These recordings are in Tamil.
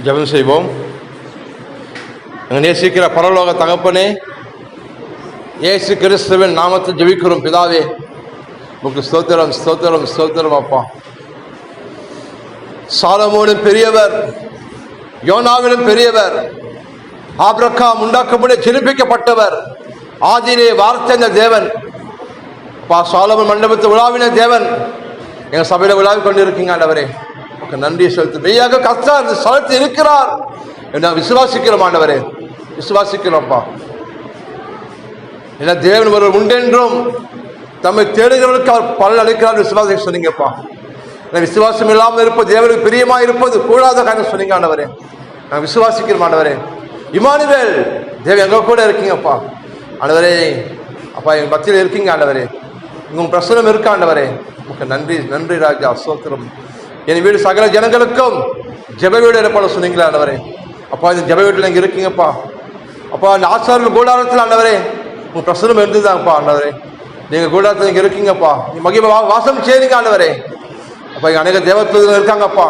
ஜெபம் செய்வோம். நேசிக்கிற பரலோக தகப்பனே, இயேசு கிறிஸ்துவின் நாமத்தில் ஜெபிக்கிறோம் பிதாவே. உங்களுக்கு ஸ்தோத்திரம் ஸ்தோத்திரம் ஸ்தோத்திரம் அப்பா. சாலமோனும் பெரியவர், யோனாவிலும் பெரியவர், ஆபிரகாம் உண்டாக்கப்பட ஜெனிப்பிக்கப்பட்டவர், ஆதியிலே வார்த்தை தேவன் அப்பா. சாலமோன் மண்டபத்தில் உலாவின தேவன் எங்கள் சபையில் உலாவி கொண்டு இருக்கீங்க ஆண்டவரே. நன்றி செலுத்து. மெய்யாக கர்த்தர் இந்த ஸ்தலத்தில் இருக்கிறார் என்று விசுவாசிக்கிறோம் ஆண்டவரே, விசுவாசிக்கிறோம்ப்பா. ஏன்னா தேவன் ஒருவர் உண்டென்றும் தம்மை தேடுகிறவர்களுக்கு அவர் பலன் அளிக்கிறார் விசுவாசம் சொன்னீங்கப்பா. விசுவாசம் இல்லாமல் இருப்பது தேவனுக்கு பிரியமாக இருப்பது கூடாத காரணம் சொன்னீங்க ஆண்டவரே. நான் விசுவாசிக்கிறோம் ஆண்டவரே. இமானுவேல் தேவன் எங்க கூட இருக்கீங்கப்பா ஆண்டவரே. அப்பா எங்கள் மத்தியில் இருக்கீங்க ஆண்டவரே. உங்கள் பிரசனம் இருக்க ஆண்டவரே. உங்களுக்கு நன்றி நன்றி ராஜா, ஸ்தோத்திரம். என் வீடு சகல ஜனங்களுக்கும் ஜெப வீடு ஏற்பாடு சொன்னீங்களா ஆண்டவரே. அப்பா இந்த ஜெப வீட்டில் இங்கே இருக்கீங்கப்பா. அப்பா இந்த ஆசாரியர்கள் கூடாரத்தில் ஆண்டவரே உங்கள் பிரசனம் இருந்துதாங்கப்பா ஆண்டவரே. நீங்கள் கூடாரத்தில் இங்கே இருக்கீங்கப்பா. மகிமை வாசம் செய்றீங்க ஆண்டவரே. அப்பா இங்கே அநேக தேவதூதர்கள் இருக்காங்கப்பா,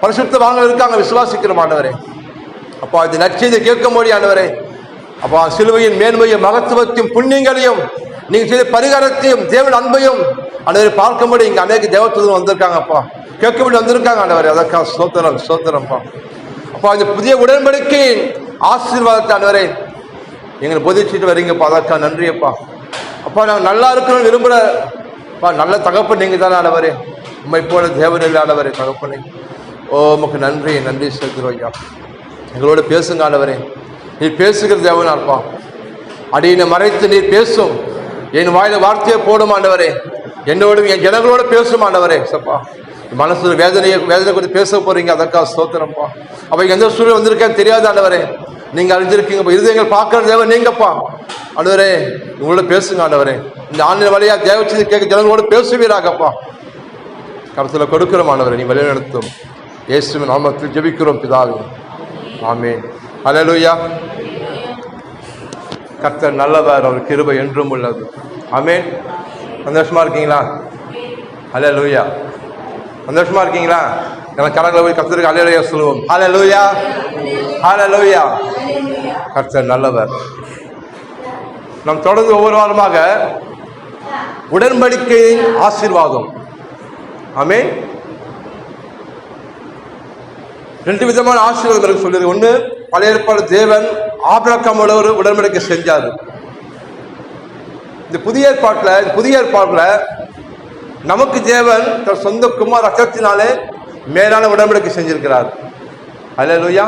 பரிசுத்த வாங்க இருக்காங்க, விசுவாசிக்கிறோம் ஆண்டவரே. அப்பா இந்த நற்செய்தியை கேட்கும்போது ஆண்டவரே, அப்பா சிலுவையின் மேன்மையும் மகத்துவத்தையும் புண்ணியங்களையும் நீங்கள் செய்த பரிகாரத்தையும் தேவன் அன்பையும் ஆண்டவரை பார்க்கும்போது இங்கே அநேக தேவதூதர்கள் வந்திருக்காங்கப்பா, கேட்கும்படி வந்திருக்காங்க ஆண்டவரே. அதற்காக ஸ்தோத்திரம் ஸ்தோத்திரம்ப்பா. அப்பா இந்த புதிய உடன்படிக்கையின் ஆசீர்வாதத்தை ஆண்டவரே எங்களை போதிச்சுட்டு வரீங்கப்பா, அதற்காக நன்றியப்பா. அப்பா நாங்கள் நல்லா இருக்கணும்னு விரும்புகிறப்பா நல்ல தகப்பன் நீங்கள் தானே ஆண்டவரே. உண்மை போல தேவனில் ஆண்டவரே தகப்பனே. ஓ உமக்கு நன்றி நன்றி செலுத்துகிறோம் ஐயா. எங்களோட பேசுங்க ஆண்டவரே. நீர் பேசுகிற தேவனாப்பா. அடியினை மறைத்து நீர் பேசும், என் வாயில வார்த்தையை போடும் ஆண்டவரே. என்னோடும் என் ஜனங்களோட பேசும் ஆண்டவரே. சப்பா மனசு வேதனை குறித்து பேச போறீங்க, அதற்காக ஸ்தோத்திரம்ப்பா. அப்ப எந்த சூழ்நிலை வந்திருக்கேன்னு தெரியாது ஆண்டவரே, நீங்க அறிஞ்சிருக்கீங்க. இருதயங்கள் பார்க்கற தேவன் நீங்கப்பா ஆண்டவரே. உங்களோட பேசுங்க ஆண்டவரே. இந்த ஆன்லைன் வழியா தேவச்சது கேட்க ஜனங்களோட பேசுவீராகப்பா. கருத்துல கொடுக்கிறோம் ஆண்டவரே, நீ வழி நடத்தும். இயேசுவின் நாமத்தில் ஜெபிக்கிறோம் பிதாவே, ஆமென். ஹல்லேலூயா. கர்த்தர் நல்லவர், அவர் கிருபை என்றும் உள்ளது. ஆமென். சந்தோஷமா இருக்கீங்களா? ஹல்லேலூயா. சந்தோஷமா இருக்கீங்களா? கரங்களை போய் கர்த்தருக்கு ஹல்லேலூயா சொல்லுவோம். ஹல்லேலூயா ஹல்லேலூயா. கர்த்தர் நல்லவர். நாம் தொடர்ந்து ஒவ்வொரு வாரமாக உடன்படிக்கையின் ஆசீர்வாதம். ஆமென். ரெண்டு விதமான ஆசீர்வாதம் எனக்கு சொல்லுது. ஒன்று, பழைய ஏற்பாடு தேவன் ஆபிரகாமோட ஒரு உடன்படிக்கை செஞ்சாரு. இந்த புதிய ஏற்பாட்டில் நமக்கு தேவன் தன் சொந்த குமார் ரத்தத்தினாலே மேலான உடன்படிக்கை செஞ்சிருக்கிறார். ஹல்லேலூயா.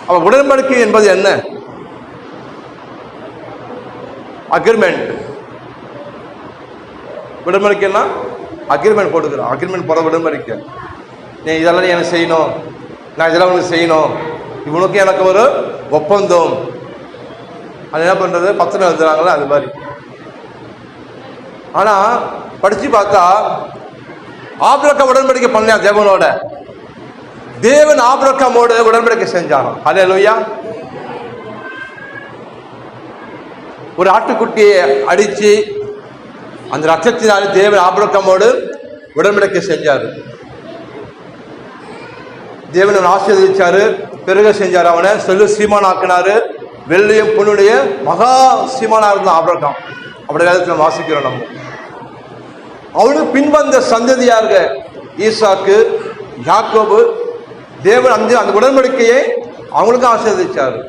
அப்ப உடன்படிக்கை என்பது என்ன? அக்ரிமெண்ட். உடன்படிக்கைன்னா அக்ரிமெண்ட் போட்டுக்கிறோம். அக்ரிமெண்ட் போட உடன்படிக்கை. நீ இதெல்லாம் நீ எனக்கு செய்யணும், நான் இதெல்லாம் உனக்கு செய்யணும், இவனுக்கு எனக்கு ஒரு ஒப்பந்தம். அது என்ன பண்றது, பத்திரம் எழுதுறாங்களா அது மாதிரி. ஆனா படிச்சு பார்த்தா ஆபிரகாம் உடன்படிக்கை பண்ண தேவனோட, தேவன் ஆபிரகாமோட உடன்படிக்கை செஞ்சாங்க. ஹல்லேலூயா. ஒரு ஆட்டுக்குட்டியை அடிச்சு அந்த ரத்தத்தினால தேவன் ஆபிரகாமோடு உடன்படிக்கை செஞ்சாரு. தேவன் ஆசீர்வதிச்சாரு, பெருக செஞ்சாரு, அவனை செல்லு சீமான் ஆக்கினாரு. வெள்ளையும் பொண்ணுடைய மகா சீமானா இருந்தான் ஆபிரகாம். அப்படி வேதத்தில் வாசிக்கிறோம். நம்ம அவனுக்கு பின்வந்த சந்ததியாக ஈசாக்கு, யாக்கோபு, தேவன் அந்த உடன்படிக்கையை அவங்களுக்கும் ஆசீர்வதிச்சாரு.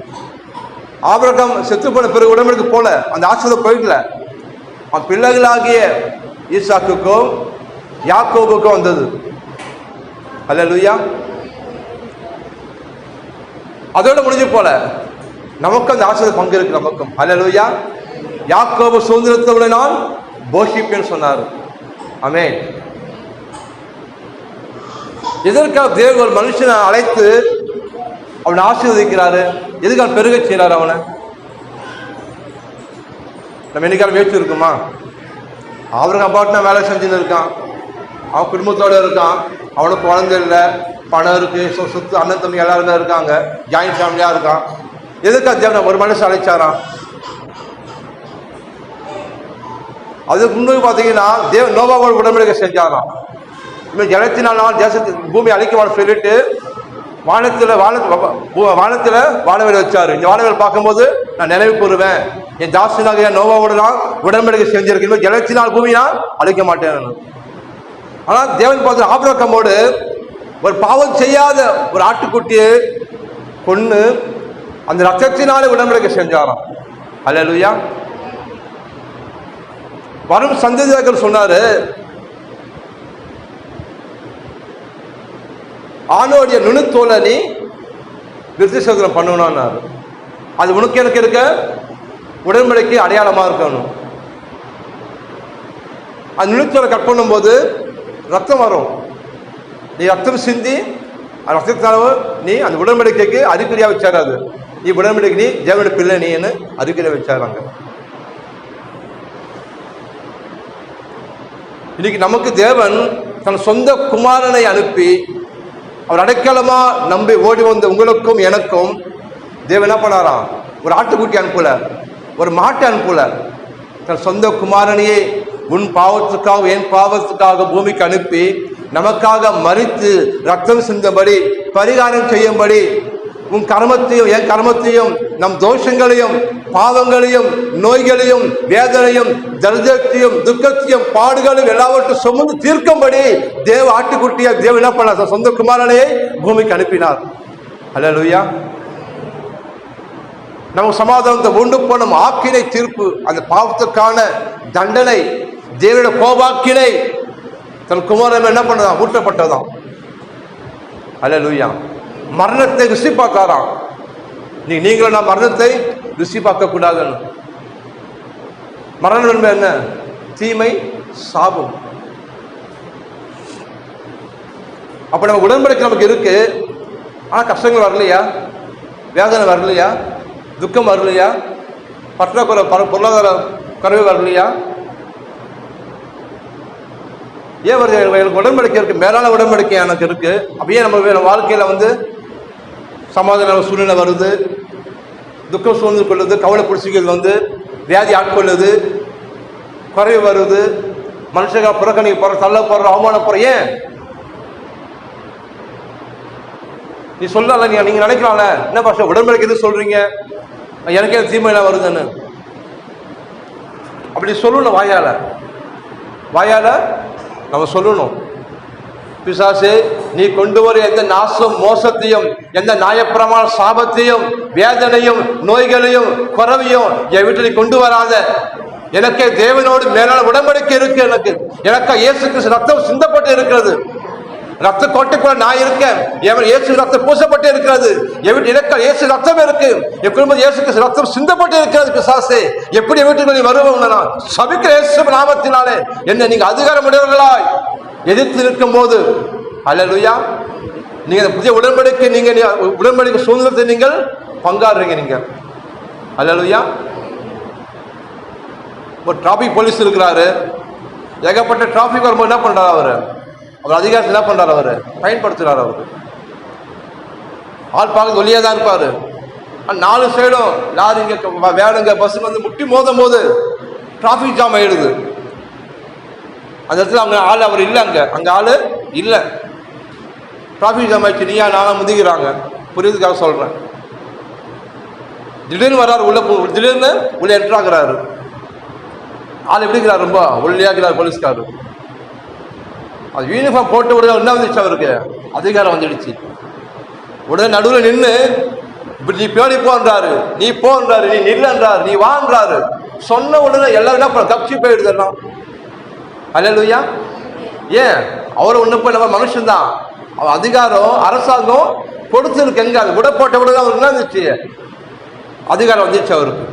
ஆபிரகாம் செத்து போன பிறகு உடன்படிக்கை போல அந்த ஆசீர்வாதம் போயிடல, அவன் பிள்ளைகளாகிய ஈசாக்குக்கும் யாக்கோபுக்கும் வந்தது. ஹல்லேலூயா. அதோட முடிஞ்சு போல நமக்கும் அந்த ஆசீர்வாத பங்கு இருக்கு நமக்கும். ஹல்லேலூயா. யாக்கோபு சுதந்திரத்தோட நான் போஷிப்பேன்னு சொன்னார். ஆமென். எதற்காக தேவன் ஒரு மனுஷனை அழைத்து அவனை ஆசீர்வதிக்கிறாரு? எதுக்காக பெருக செய்யறாரு அவனை? நம்ம என்னைக்கான முயற்சி இருக்குமா? அவருக்கு அப்பாட்டினா வேலை செஞ்சுன்னு இருக்கான், அவன் குடும்பத்தோடு இருக்கான், அவனுக்கு குழந்தை இல்லை, பணம் இருக்கு, சொத்து, அண்ணன் தம்பி எல்லாருமே இருக்காங்க, ஜாயிண்ட் ஃபேமிலியா இருக்கான். எதுக்காக தேவன் ஒரு மனுஷன் அழைச்சாரான்? அதுக்கு முன்னாடி பார்த்தீங்கன்னா தேவன் நோவாவோட உடன்படிக்கை செஞ்சாராம். இவன் ஜலத்தினால் தேசத்து பூமி அழிக்குவான்னு சொல்லிட்டு வானத்தில் வானவேல் வச்சாரு. இந்த வானவேல் பார்க்கும்போது நான் நினைவு கூறுவேன், என் தாசனாக நோவாவோடு நான் உடன்படிக்கை செஞ்சிருக்கேன், ஜலத்தினால் பூமி நான் அழிக்க மாட்டேன். ஆனால் தேவன் பார்த்து ஆபிரகாமோடு ஒரு பாவம் செய்யாத ஒரு ஆட்டுக்குட்டியை கொண்டு அந்த ரத்தத்தினாலே உடன்படிக்கை செஞ்சாராம். அல்லேலூயா. வரும் சந்ததியார்கள் சொன்னாரு, ஆணோடைய நுணுத்தோலை நீ விருத்தி சேதனம் பண்ணணும்னாரு. அது உனக்கு எனக்கு இருக்க உடன்படிக்கை அடையாளமா இருக்கணும். அந்த நுணுத்தோலை கட் பண்ணும்போது ரத்தம் வரும். நீ ரத்தம் சிந்தி ரத்தத்தால நீ அந்த உடன்படிக்கைக்கு அறிகுறியா வச்சாராது. நீ உடன்படிக்கை நீ தேவனுடைய பிள்ளை நீன்னு அறிகுறியா வச்சாராங்க. இன்னைக்கு நமக்கு தேவன் தன் சொந்த குமாரனை அனுப்பி அவர் அடைக்கலமா நம்பி ஓடி வந்த உங்களுக்கும் எனக்கும் தேவன் என்ன பண்ணாராம்? ஒரு ஆட்டுக்குட்டி அனுப்பல, ஒரு மாட்டை அனுப்பல, தன் சொந்த குமாரனையே உன் பாவத்துக்காக என் பாவத்துக்காக பூமிக்கு அனுப்பி நமக்காக மரித்து ரத்தம் சிந்தபடி பரிகாரம் செய்யும்படி உன் கர்மத்தையும் என் கர்மத்தையும் நம் தோஷங்களையும் பாவங்களையும் நோய்களையும் வேதனையும் தரித்திரத்தையும் துக்கத்தையும் பாடுகளையும் எல்லாவற்றையும் சுமந்து தீர்க்கும்படி தேவ ஆட்டுக்குட்டியா தேவ என்ன பண்ணார்? சொந்த குமாரனையே பூமிக்கு அனுப்பினார். அல்லேலூயா. நமக்கு சமாதானத்தை உண்டு போன ஆக்கினை தீர்ப்பு, அந்த பாவத்துக்கான தண்டனை, தேவனுடைய கோபாக்கினை தன் குமாரன் என்ன பண்ணதான்? ஊட்டப்பட்டதாம். அல்லேலூயா. மரணத்தை ருசி பார்க்காராம். நீங்களும் நான் மரணத்தை ருசி பார்க்க கூடாதுன்னு. மரணம் என்பது என்ன? தீமை, சாபம். அப்ப நம்ம உடன்படிக்கை நமக்கு இருக்கு, ஆனா கஷ்டங்கள் வரலையா? வேதனை வரலையா? துக்கம் வரலையா? பற்றாக்குறை பொருளாதார குறைவு வரலையா? ஏன் வருது? எனக்கு உடன்படிக்கை இருக்கு, மேலான உடன்படிக்கை எனக்கு இருக்கு. அப்படியே நம்ம வாழ்க்கையில சமாதான சூழ்நிலை வருது, துக்கம் சூழ்ந்து கொள்ளுது, கவலை பிடிச்சிகள் வியாதி ஆட்கொள்ளுது, குறைவு வருது, மனுஷங்க புறக்கணிக்க போற, தள்ள போற, அவமானப்படுற. ஏன் நீ சொல்லல? நீங்க நினைக்கலாம்ல, என்ன பாஷா உடன்படிக்கை எது சொல்றீங்க, எனக்கே தீமையெல்லாம் வருதுன்னு. அப்படி சொல்லணும். வாயால நம்ம சொல்லணும், பிசாசே நீ கொண்டு வர எந்த நாசம் மோசத்தையும் எந்த நியாயப்பிரமாண சாபத்தையும் வேதனையும் நோய்களையும் குறைவையும் என் வீட்டில் நீ கொண்டு வராத. எனக்கே தேவனோடு மேலான உடன்படிக்கை இருக்கு. எனக்கு இயேசு கிறிஸ்து ரத்தம் சிந்தப்பட்டு இருக்கிறது. ரத்த கோட்டைக்குள்ள நான் இருக்கேன். இயேசு ரத்தம் பூசப்பட்டு இருக்கிறது. எனக்கு இயேசு ரத்தம் இருக்கு. என் குடும்பம் இயேசு கிறிஸ்து ரத்தம் சிந்தப்பட்டு இருக்கிறது. பிசாசே எப்படி வீட்டுக்கு நீ வருவோம்? சபிக்கிற இயேசு நாமத்தினாலே என்ன நீங்க அதிகாரம் உடையவர்களாய் எதிர்த்து நிற்கும் போது, அல்லேலூயா, நீங்க புதிய உடன்படிக்கை, நீங்க உடன்படிக்கை சுதந்திரத்தை நீங்கள் பங்காடுறீங்க. நீங்க அல்லேலூயா. ஒரு டிராபிக் போலீஸ் இருக்கிறாரு, ஏகப்பட்ட டிராபிக் வரும்போது என்ன பண்றாரு? அவர் அதிகாரத்தை என்ன பண்றாரு? பயன்படுத்துறாரு. அவரு ஆள் பார்க்க ஒல்லியா தான் இருப்பாரு. 4 சைடும் லாரிங்க வேனுங்க பஸ் முட்டி மோதும் போது டிராபிக் ஜாம் ஆயிடுது. அந்த இடத்துல அவங்க ஆள் அவர் இல்லை, அங்க ஆளு இல்லை. டிராபிக் ஜாம் ஆயிடுச்சு. நீயா நானா முந்திக்கிறாங்க. புரியுதுக்காக சொல்றேன். திடீர்னு வர்றாரு உள்ள, திடீர்னு உள்ள என்ட்ராகிறாரு. ஆள் எப்படிங்கிறார்? ரொம்ப ஒல்லியாகிறார் போலீஸ்காரர். அது யூனிஃபார்ம் போட்டு உடனே என்ன வந்துச்சு? அவருக்கு அதிகாரம் வந்துடுச்சு. உடனே நடுவில் நின்று நீ பேடி போன்றாரு, நீ போன்றாரு, நீ நில்லன்றாரு, நீ வான்றாரு. சொன்ன உடனே எல்லாரும் என்ன பண்ண? கப்சி போயிடுதுலாம். அல்லேலூயா. ஏன்? அவர் ஒண்ணு போய் நம்ம மனுஷன் தான். அவர் அதிகாரம் அரசாங்கம் கொடுத்துருக்கு. எங்க அது விட போட்ட உடனே அவருக்கு என்ன இருந்துச்சு? அதிகாரம் வந்துச்சு அவருக்கு.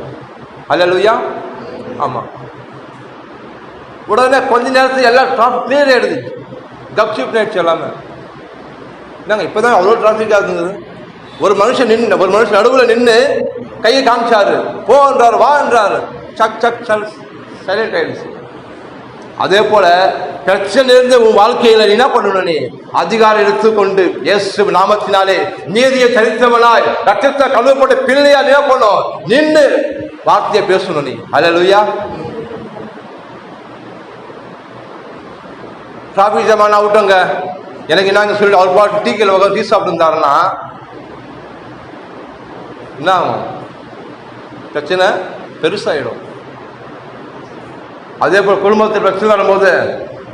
அல்லேலூயா. ஆமா. உடனே கொஞ்ச நேரத்துக்கு எல்லாம் டிராஃபிக் கிளியர் ஆயிடுது. கப்சிப் ஆயிடுச்சு எல்லாமே. என்னங்க இப்பதான் அவ்வளோ டிராஃபிக்காக இருந்தது. ஒரு மனுஷன் நடுவில் நின்று கையை காமிச்சாரு, போன்றாரு, வான்றாரு, சக் சக் சைலண்ட் ஆயிடுச்சு. அதே போல பிரச்சனை இருந்து உன் வாழ்க்கையில என்ன பண்ணணும்? நீ அதிகாரம் எடுத்துக்கொண்டு இயேசு நாமத்தினாலே நீதியை சரித்தவனாய் ரத்தத்தை கழுவப்பட்ட பிள்ளையா என்ன பண்ணும்? நின்று வார்த்தையை பேசணும் நீ. அல்லேலூயா. டிராபிக் ஜாம் விட்டுங்க, எனக்கு என்னங்க சொல்லி அவர் பாட்டு டீக்கல் வகை டீ சாப்பிட்டு இருந்தாருன்னா என்ன ஆகும்? பிரச்சனை பெருசாயிடும். அதே போல் குடும்பத்தில் பிரச்சனை வரும்போது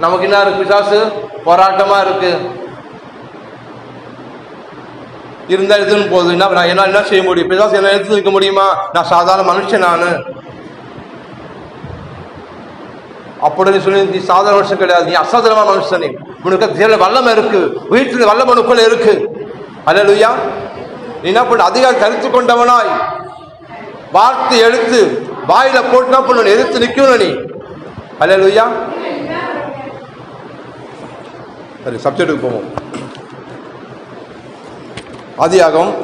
நமக்கு என்ன இருக்கு? பிசாசு போராட்டமா இருக்கு. இருந்தா எடுத்துன்னு போகுது. நான் என்ன செய்ய முடியும்? பிசாசு என்ன எடுத்து நிற்க முடியுமா? நான் சாதாரண மனுஷன். நான் அப்படின்னு சொல்லி நீ சாதாரண மனுஷன் கிடையாது, நீ அசாதாரணமான மனுஷன். நீ உனக்கு தேவையான வல்லமை இருக்கு, வீட்டில் வல்லமை உனக்குள்ள இருக்கு. அல்லேலூயா. நீ என்ன பண்ண? அதிகாரம் கருத்து கொண்டவனாய் வார்த்தை எடுத்து வாயில போட்டுனா பண்ண எதிர்த்து நிக்கணும் நீ. அல்லேலூயா. சரி, சப்ஜெக்டுக்கு போவோம். ஆதியாகமம்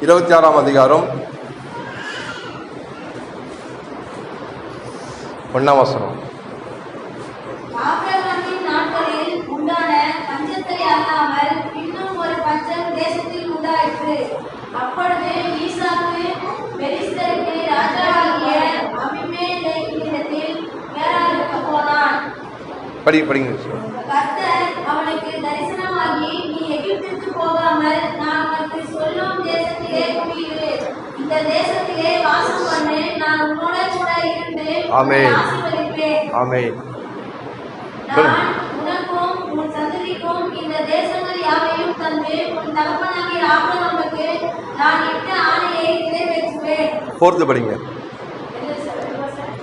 26ஆம் அதிகாரம் 1ஆம் வசனம். ஆபிரகாமின் நாட்களில் உண்டான பஞ்சத்தை அல்லாமல் இன்னும் ஒரு பஞ்சம் தேசத்தில் உண்டாயிற்று. அப்பொழுது ஈசாக்கு பெலிஸ்தருக்கு ராஜாவாகிய அபிமெலேக்கினிடத்தில் கேராருக்கு போனான். படிங்க. கர்த்தர் அவனுக்கு தரிசனமாகி, நீ எகிப்துக்கு போகாமல் நான் உனக்கு சொல்லும் தேசத்திலே குடியிரு, இந்த தேசத்திலே வாசம் பண்ணு, நான் உன்னோட கூட இருந்து ஆசீர்வதிப்பேன். ஆமென். நான் உனக்கும் உன் சந்ததிக்கும் இந்த தேசங்கள் யாவையும் தந்து உன் தகப்பனாகிய ஆபிரகாமுக்கு நான் இட்ட ஆணையை நிறைவேற்றுவேன். 4 படிங்க.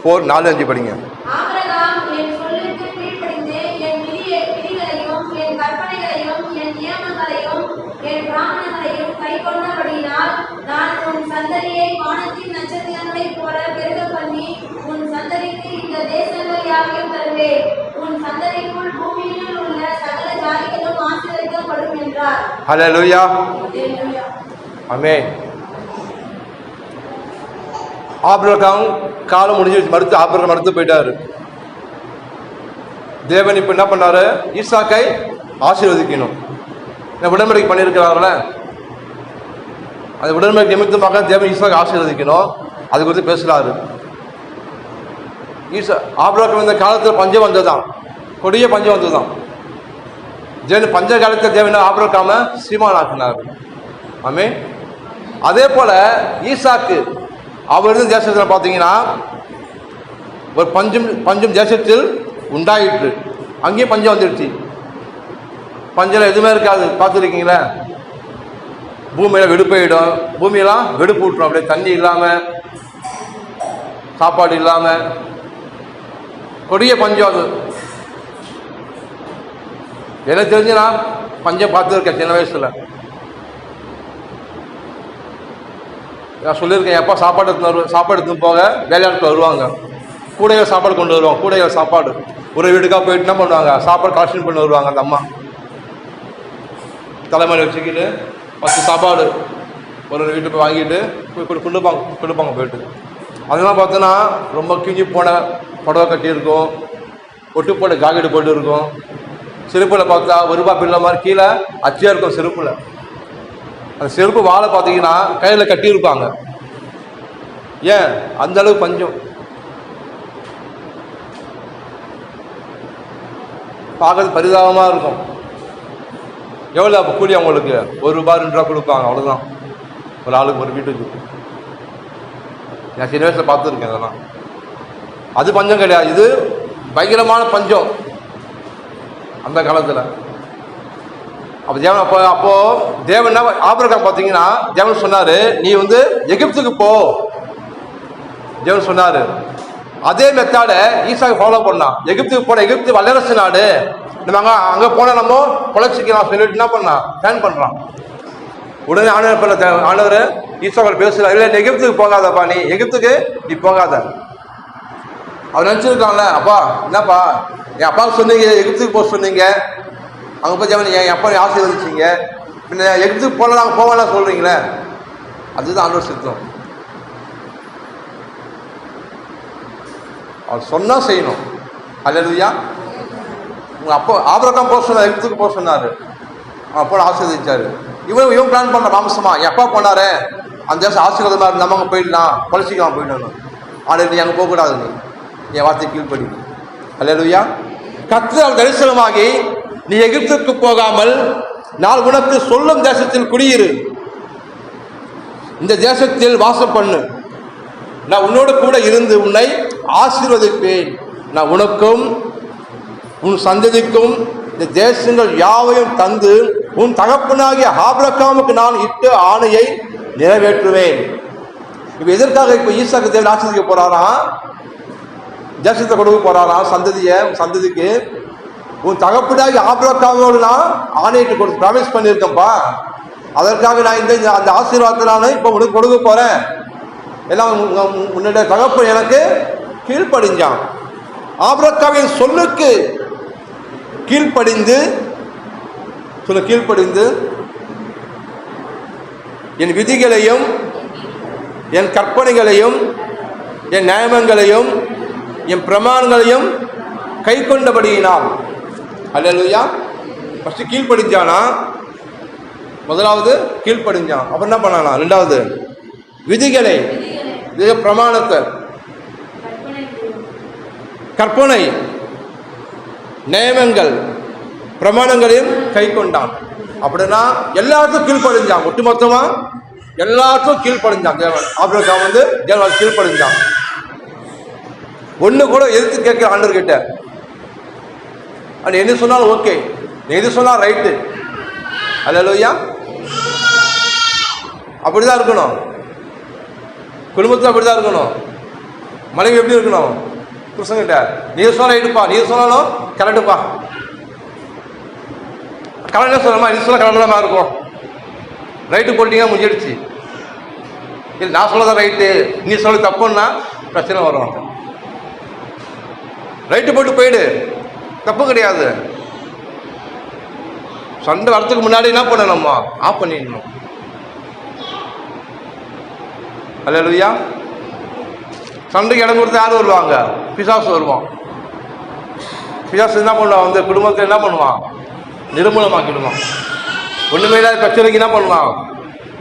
4:5 படிங்க. ஆபிரகாம் என் சொல்லுக்கு கீழ்ப்படிந்து என் விதிகளையும் என் கற்பனைகளையும் என் நியமங்களையும் என் பிராமணங்களையும் கைக்கொண்டபடியினால் நான் உன் சந்ததியை வானத்தின் நட்சத்திரங்களைப் போல பெருக பண்ணி உன் சந்ததிக்கு இந்த தேசங்கள் யாவையும் தருவேன். உன் சந்ததிக்குள் பூமியில் உள்ள சகல ஜாதிகளும் ஆசீர்வதிக்கப்படும் என்றார். ஹல்லேலூயா. ஆமென். ஆபிரகாம் காலம் முடிஞ்சு ஆபிரகாம் மறுத்து போயிட்டாரு. தேவன் இப்ப என்ன பண்ணாரு? ஈசாக்கை ஆசீர்வதிக்கணும். உடன்படிக்கை பண்ணியிருக்கிறார்கள, அந்த உடன்படிக்கை நிமித்தமாக தேவன் ஈசாக்கை ஆசீர்வதிக்கணும். அது குறித்து பேசுறாரு. ஆபிரகாம் இந்த காலத்தில் பஞ்சம் வந்ததுதான், கொடிய பஞ்சம் வந்ததுதான். தேவன் பஞ்ச காலத்தில் தேவன் ஆபிரகாம சீமான் ஆக்கினார். ஆமே. அதே போல ஈசாக்கு அவர் இருந்த தேசத்தில் பார்த்தீங்கன்னா ஒரு பஞ்சம் தேசத்தில் உண்டாயிற்று. அங்கேயும் பஞ்சம் வந்துடுச்சு. பஞ்சம் எதுவுமே இருக்காது. பார்த்துருக்கீங்களா? பூமியில வெடுப்பையிடும், பூமியெல்லாம் வெடுப்பு விட்டுரும். அப்படியே தண்ணி இல்லாம, சாப்பாடு இல்லாம கொடிய பஞ்சம். அது எனக்கு தெரிஞ்சு நான் பஞ்சம் பார்த்துருக்கேன் சின்ன வயசுல. நான் சொல்லியிருக்கேன், எப்போ சாப்பாடு எடுத்துன்னு போக வேலையாட்கள் வருவாங்க, கூடையில் சாப்பாடு கொண்டு வருவாங்க. கூடையில் சாப்பாடு ஒரு வீட்டுக்காக போயிட்டு என்ன பண்ணுவாங்க? சாப்பாடு கலெக்ஷன் பண்ணி வருவாங்க. அந்த அம்மா தலைமையில் வச்சுக்கிட்டு 10 சாப்பாடு ஒரு வீட்டுக்கு வாங்கிட்டு கொடுப்பாங்க போயிட்டு. அதெல்லாம் பார்த்தோன்னா ரொம்ப கிஞ்சி போன புடவை கட்டியிருக்கும், ஒட்டு போட்ட ஜாக்கெட்டு போட்டு இருக்கும். செருப்பில் பார்த்தா ஒரு ரூபாய் பில்லை மாதிரி கீழே அச்சியாக இருக்கும் செருப்பில். அந்த செருப்பு வாழை பார்த்தீங்கன்னா கையில் கட்டியிருப்பாங்க. ஏன்? அந்த அளவுக்கு பஞ்சம். பார்க்கறது பரிதாபமாக இருக்கும். எவ்வளோ அப்போ கூலி அவங்களுக்கு? 1 ரூபாய் 2 ரூபா கொடுப்பாங்க, அவ்வளோதான். ஒரு ஆளுக்கு ஒரு வீட்டுக்கு. நான் சின்ன வயசில் பார்த்துருக்கேன் அதெல்லாம். அது பஞ்சம் கிடையாது, இது பயங்கரமான பஞ்சம் அந்த காலத்தில். அப்போ தேவன் அப்போ தேவன் ஆபிரகாம் பார்த்தீங்கன்னா தேவன் சொன்னாரு, நீ எகிப்துக்கு போ. தேவன் சொன்னாரு. அதே மெத்தாட ஈசாக்கு ஃபாலோ பண்ணான். எகிப்துக்கு போன, எகிப்து வல்லரசு நாடு, நம்ம அங்கே போனால் நம்ம பொழைச்சிக்கலாம் சொல்லிட்டு என்ன பண்ணான்? பிளான் பண்ணுறான். உடனே ஆண்டவர் ஈசாக்கு பேசுகிறார், இல்லை நீ எகிப்துக்கு போகாதப்பா, நீ எகிப்துக்கு நீ போகாத. அவர் நினச்சிருக்கான்ல, அப்பா என்னப்பா என் அப்பாவுக்கு சொன்னீங்க எகிப்துக்கு போக சொன்னீங்க, அங்கே போய் ஜெபம் என் அப்பா ஆசீர்வதிச்சிங்க, பின்ன எகிப்துக்கு போகலாம் நாங்கள் போகலாம் சொல்கிறீங்களே. அதுதான் ஆண்டவர் சித்தம். அவர் சொன்னால் செய்யணும். அல்லேலூயா. உங்கள் அப்போ ஆபிரகாம் போக சொன்னார், எகிப்துக்கு போக சொன்னார், அப்போ ஆசீர்வதிச்சார். இவன் பிளான் பண்ண மாம்சமா என் அப்பா போனாரு, அந்த தேசம் ஆசீர்வாதமாக இருந்தால் அங்கே போயிடலாம், பொழைச்சிக்கலாம் போயிடணும். ஆனால் நீ அங்கே போகக்கூடாது. நீ என் வார்த்தை கீழ்ப்படி. அல்லேலூயா. கர்த்தர் தரிசனமாகி நீ எகிப்துக்கு போகாமல் நான் உனக்கு சொல்லும் தேசத்தில் குடியிரு, இந்த தேசத்தில் வாசம் பண்ணு, நான் உன்னோடு கூட இருந்து உன்னை ஆசீர்வதிப்பேன், நான் உனக்கும் உன் சந்ததிக்கும் இந்த தேசங்கள் யாவையும் தந்து உன் தகப்பனாகிய ஆபிரகாமுக்கு நான் இட்ட ஆணையை நிறைவேற்றுவேன். இப்ப எதற்காக இப்ப ஈசாக்கு தேவன் ஆசீர்வதிக்க போறாராம்? தேசத்தை கொடுக்க போறாராம் சந்ததிக்கு. உன் தகப்பனாகிய ஆபிரகாமோடு நான் ஆணையிட்டு கொடுத்து ப்ராமிஸ் பண்ணியிருக்கேன்ப்பா, அதற்காக நான் அந்த ஆசீர்வாதத்தை நான் இப்ப உனக்கு கொடுக்க போறேன். எல்லாம் உன்னுடைய தகப்பன் எனக்கு கீழ்ப்படிஞ்சான். ஆபிரகாமின் சொல்லுக்கு கீழ்ப்படிந்து என் விதிகளையும் என் கற்பனைகளையும் என் நியமங்களையும் என் பிரமாணங்களையும் கை கொண்டபடியினால். அல்லேலூயா. ஃபர்ஸ்ட் கீழ்ப்படிஞ்சானா, முதலாவது கீழ்ப்படிஞ்சான். அப்புறம் என்ன பண்ணானா? ரெண்டாவது விதிகளை, பிரமாணத்தை, கற்பனை, நியமங்கள், பிரமாணங்களையும் கை கொண்டான். அப்படின்னா எல்லாத்துக்கும் கீழ்ப்படிஞ்சான். ஒட்டுமொத்தமா எல்லாத்துக்கும் கீழ்ப்படிஞ்சான் தேவன். ஆபிரகாம் தேவன் கீழ்ப்படிஞ்சான். ஒண்ணு கூட எதிர்த்து கேட்கிற ஆண்டவர் கிட்ட எது சொன்னாலும் ஓகே, எது சொன்னாலும் ரைட்டு. அல்லேலூயா. அப்படிதான் இருக்கணும். குடும்பத்தில் அப்படிதான் இருக்கணும். மனைவி எப்படி இருக்கணும்? புருஷன்கிட்ட நீ சொன்னா ரைட்டுப்பா, நீ சொன்னாலும் கரெக்டுப்பா. கரெக்டாக சொல்லணுமா? நீ சொன்னா கரெக்டாக இருக்கும். ரைட்டு போட்டீங்க முடிஞ்சிடுச்சு. இல்லை நான் சொல்லதான் ரைட்டு, நீ சொல்ல தப்புன்னா பிரச்சனை வரும். ரைட்டு போட்டு போயிடு, தப்பு கிடையாது. சண்டை வரத்துக்கு முன்னாடி என்ன பண்ணணுமா? ஆஃப் பண்ணிடணும். அல்லேலூயா. சண்டைக்கு இடம் கொடுத்து யார் வருவாங்க? பிசாசு வருவான். பிசாசு என்ன பண்ணுவான்? குடும்பத்தில் என்ன பண்ணுவான்? நிர்மூலமாக்கிடுவான். ஒண்ணுமே இல்லாத பிரச்சனைக்கு என்ன பண்ணுவான்?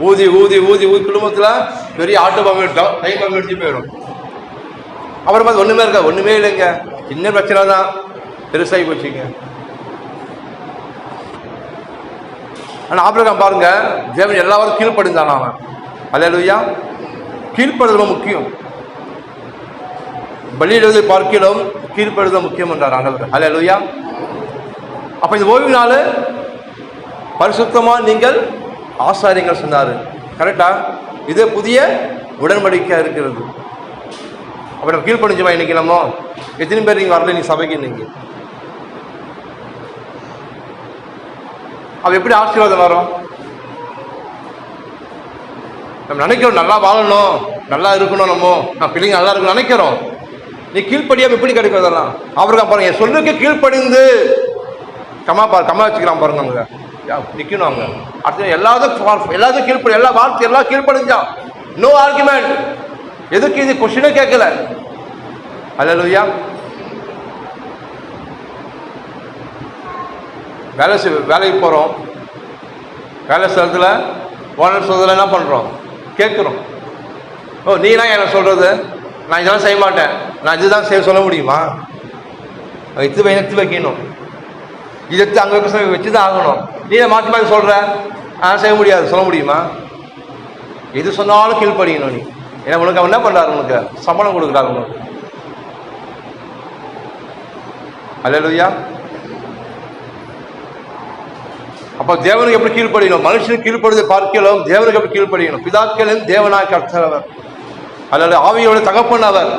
ஊதி ஊதி ஊதி ஊதி குடும்பத்தில் பெரிய ஆட்டு பாம்பு கை பாம்பு அடிச்சு போயிடும். அப்புறமா அது ஒண்ணுமே இருக்கா? ஒண்ணுமே இல்லைங்க, சின்ன பிரச்சனை தான் பெருசாகி போச்சுங்க. ஆனா ஆபிரகாம் பாருங்க, தேவன் எல்லாரும் கீழ்ப்படிந்தான் அவன். அல்லேலூயா. கீழ்ப்படுதல் ரொம்ப முக்கியம். பலியிடுவதை பார்க்கிலும் கீழ்ப்படுதல் முக்கியம் என்றார் ஆண்டவர். அல்லேலூயா. அப்ப இந்த ஓய்வு நாள் பரிசுத்தமா நீங்கள் ஆசாரியங்கள் சொன்னாரு. கரெக்டா? இது புதிய உடன்படிக்கை இருக்கிறது. அப்ப நம்ம கீழ்ப்படிஞ்சுமா? இன்னைக்கு நம்ம எத்தனை பேர் நீங்க வரல? நீ சபைக்கு இன்னைக்கு அப்ப எப்படி ஆசீர்வாதம் வரும்? நம்ம நினைக்கிறோம் நல்லா வாழணும், நல்லா இருக்கணும், நம்ம பிள்ளைங்க நல்லா இருக்கணும் நினைக்கிறோம். நீ கீழ்ப்படியாம எப்படி கிடைக்கும்? அதெல்லாம் அவருக்கு பாருங்க, என் சொல்லுக்கு கீழ்ப்படிந்து கமா வச்சுக்கிறான் பாருங்க. அவங்க நிக்கணும். அவங்க அடுத்து எல்லாத்துக்கும் கீழ்ப்படி, எல்லா வார்த்தை எல்லாம் கீழ்ப்படிஞ்சான். No argument. எதுக்கு இது கொஸ்டினே கேட்கல. அல்லேலூயா. வேலைக்கு போறோம், வேலை ஸ்தலத்துல ஓனர் சொல்றதுல என்ன பண்றோம்? கேட்கிறோம். ஓ நீ என்ன என்ன சொல்றது? நான் இதெல்லாம் செய்ய மாட்டேன், நான் இதுதான் செய்ய சொல்ல முடியுமா? எடுத்து வைக்கணும், இதை அங்கே வச்சுதான் ஆகணும். நீ மாற்றி மாற்றி சொல்ற, நான் செய்ய முடியாது சொல்ல முடியுமா? எது சொன்னாலும் கீழ்ப்படியணும். நீ ஏன்னா உனக்கு அவன் என்ன பண்றாரு? உனக்கு சம்பளம் கொடுக்குறாரு உனக்கு. அல்லேலூயா. அப்ப தேவனுக்கு எப்படி கீழ்ப்படியணும்? மனுஷனுக்கு கீழ்ப்படுவதை பார்க்கலாம், தேவனுக்கு எப்படி கீழ்ப்படியணும்? பிதாக்களின் தேவனாய் கர்த்தர் அவர். அல்லது ஆவியோட தகப்பன் அவர்.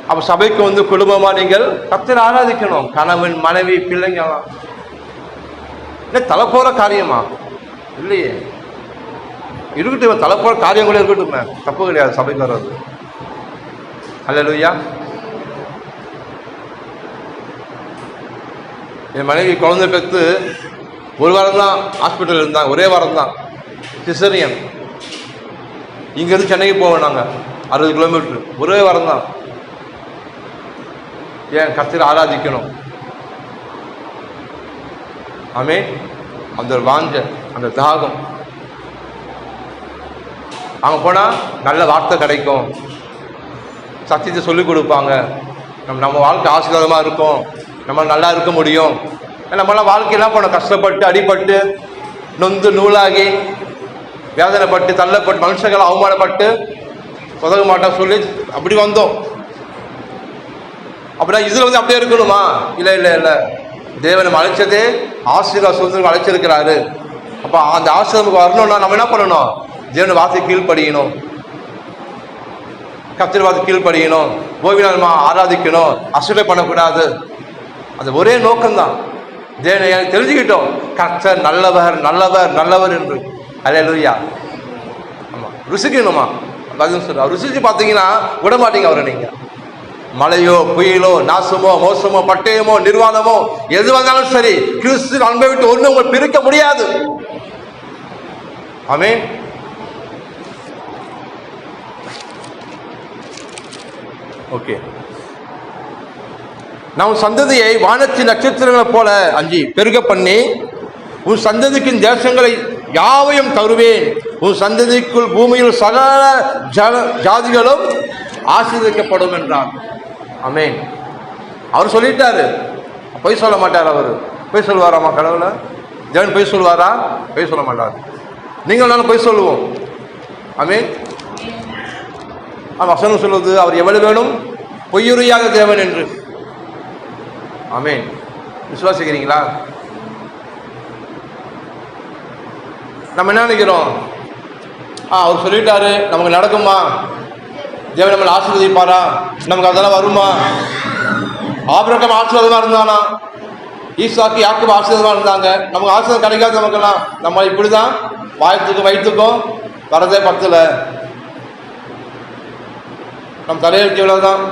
அப்ப சபைக்கு குடும்பமா நீங்கள் கர்த்தரை ஆராதிக்கணும். கணவன் மனைவி பிள்ளைங்கலாம் தலை போற காரியமா? இல்லையே. இருக்கட்டும், தலை போற காரியம் கூட இருக்கட்டுமே, தப்பு கிடையாது சபைக்கு வர்றது. அல்லேலூயா. என் மனைவி குழந்தை பெற்று ஒரு வாரம் தான் ஹாஸ்பிட்டல் இருந்தாங்க. ஒரே வாரம் தான் சிசரியன். இங்கேருந்து சென்னைக்கு போவோம் நாங்கள் 60 கிலோமீட்டர். ஒரே வாரம் தான். ஏன்? கர்த்தரை ஆராதிக்கணும். ஆமென். அந்த வாஞ்ச, அந்த தாகம். அங்கே போனால் நல்ல வார்த்தை கிடைக்கும், சத்தியத்தை சொல்லிக் கொடுப்பாங்க, நம்ம வாழ்க்கை ஆசீர்வாதமாக இருக்கும், நம்ம நல்லா இருக்க முடியும். நம்மளாம் வாழ்க்கையெல்லாம் போன கஷ்டப்பட்டு அடிபட்டு நொந்து நூலாகி வேதனைப்பட்டு தள்ளப்பட்டு மனுஷங்களை அவமானப்பட்டு உதவ மாட்டோம் சொல்லி அப்படி வந்தோம். அப்படின்னா இதில் அப்படியே இருக்கணுமா? இல்லை இல்லை இல்லை. தேவன் நம்ம அழைச்சதே ஆசீர்வாத சுதந்திரம் அழைச்சிருக்கிறாரு. அப்போ அந்த ஆசீர்வாதம் வரணும்னா நம்ம என்ன பண்ணணும்? தேவனை வார்த்தை கீழ்ப்படியணும், கர்த்தர் வார்த்தை கீழ்ப்படியணும், ஓய்வு ஆராதிக்கணும், அசுரை பண்ணக்கூடாது. அது ஒரே நோக்கம்தான். தேவனை எனக்கு தெரிஞ்சுக்கிட்டோம், கர்த்தர் நல்லவர் நல்லவர் நல்லவர் என்று. அல்லேலூயா. ஆமாம், ருசிக்கணுமா? பதில் சொல்ல ருசிச்சு பார்த்தீங்கன்னா விட மாட்டீங்க அவரை. நீங்கள் மழையோ புயலோ நாசமோ மோசமோ பட்டயமோ நிர்வாணமோ எது வந்தாலும் சரி, கிறிஸ்து அன்பை விட்டு ஒன்று உங்களை பிரிக்க முடியாது. ஆமென். ஓகே, நான் சந்ததியை வானத்தின் நட்சத்திரங்களை போல அஞ்சி பெருக பண்ணி உன் சந்ததிக்கு தேசங்களை யாவையும் தருவேன், உன் சந்ததிக்குள் பூமியில் சகல ஜாதிகளும் ஆசீர்வதிக்கப்படும் என்றார். ஆமென். அவர் சொல்லிட்டாரு, பொய் சொல்ல மாட்டார். அவர் பொய் சொல்வாராமா? கடவுளை தேவன் பொய் சொல்வாரா? பொய் சொல்ல மாட்டார். நீங்கள் நானும் பொய் சொல்லுவோம். ஆமென். வசனம் சொல்வது அவர் எவ்வளவு வேணும் பொய்யுரையாத தேவன் என்று. ஆமென். விசுவாசிக்கிறீங்களா? நம்ம என்ன நினைக்கிறோம்? அவர் சொல்லிட்டாரு, நமக்கு நடக்குமா? தேவன் நம்மளை ஆசீர்வதிப்பாரா? நமக்கு அதெல்லாம் வருமா? ஆபிரகாம் ஆசீர்வாதமாக இருந்தானா? ஈசாக்கு யாக்கோபு ஆசீர்வாதமாக இருந்தாங்க. நமக்கு ஆசீர்வாதம் கிடைக்காது. நமக்கெல்லாம் நம்ம இப்படி தான் வாயத்துக்கும் வயிற்றுக்கும் வரதே பத்தில் நம்ம தலையெழுத்து எவ்வளோ தான்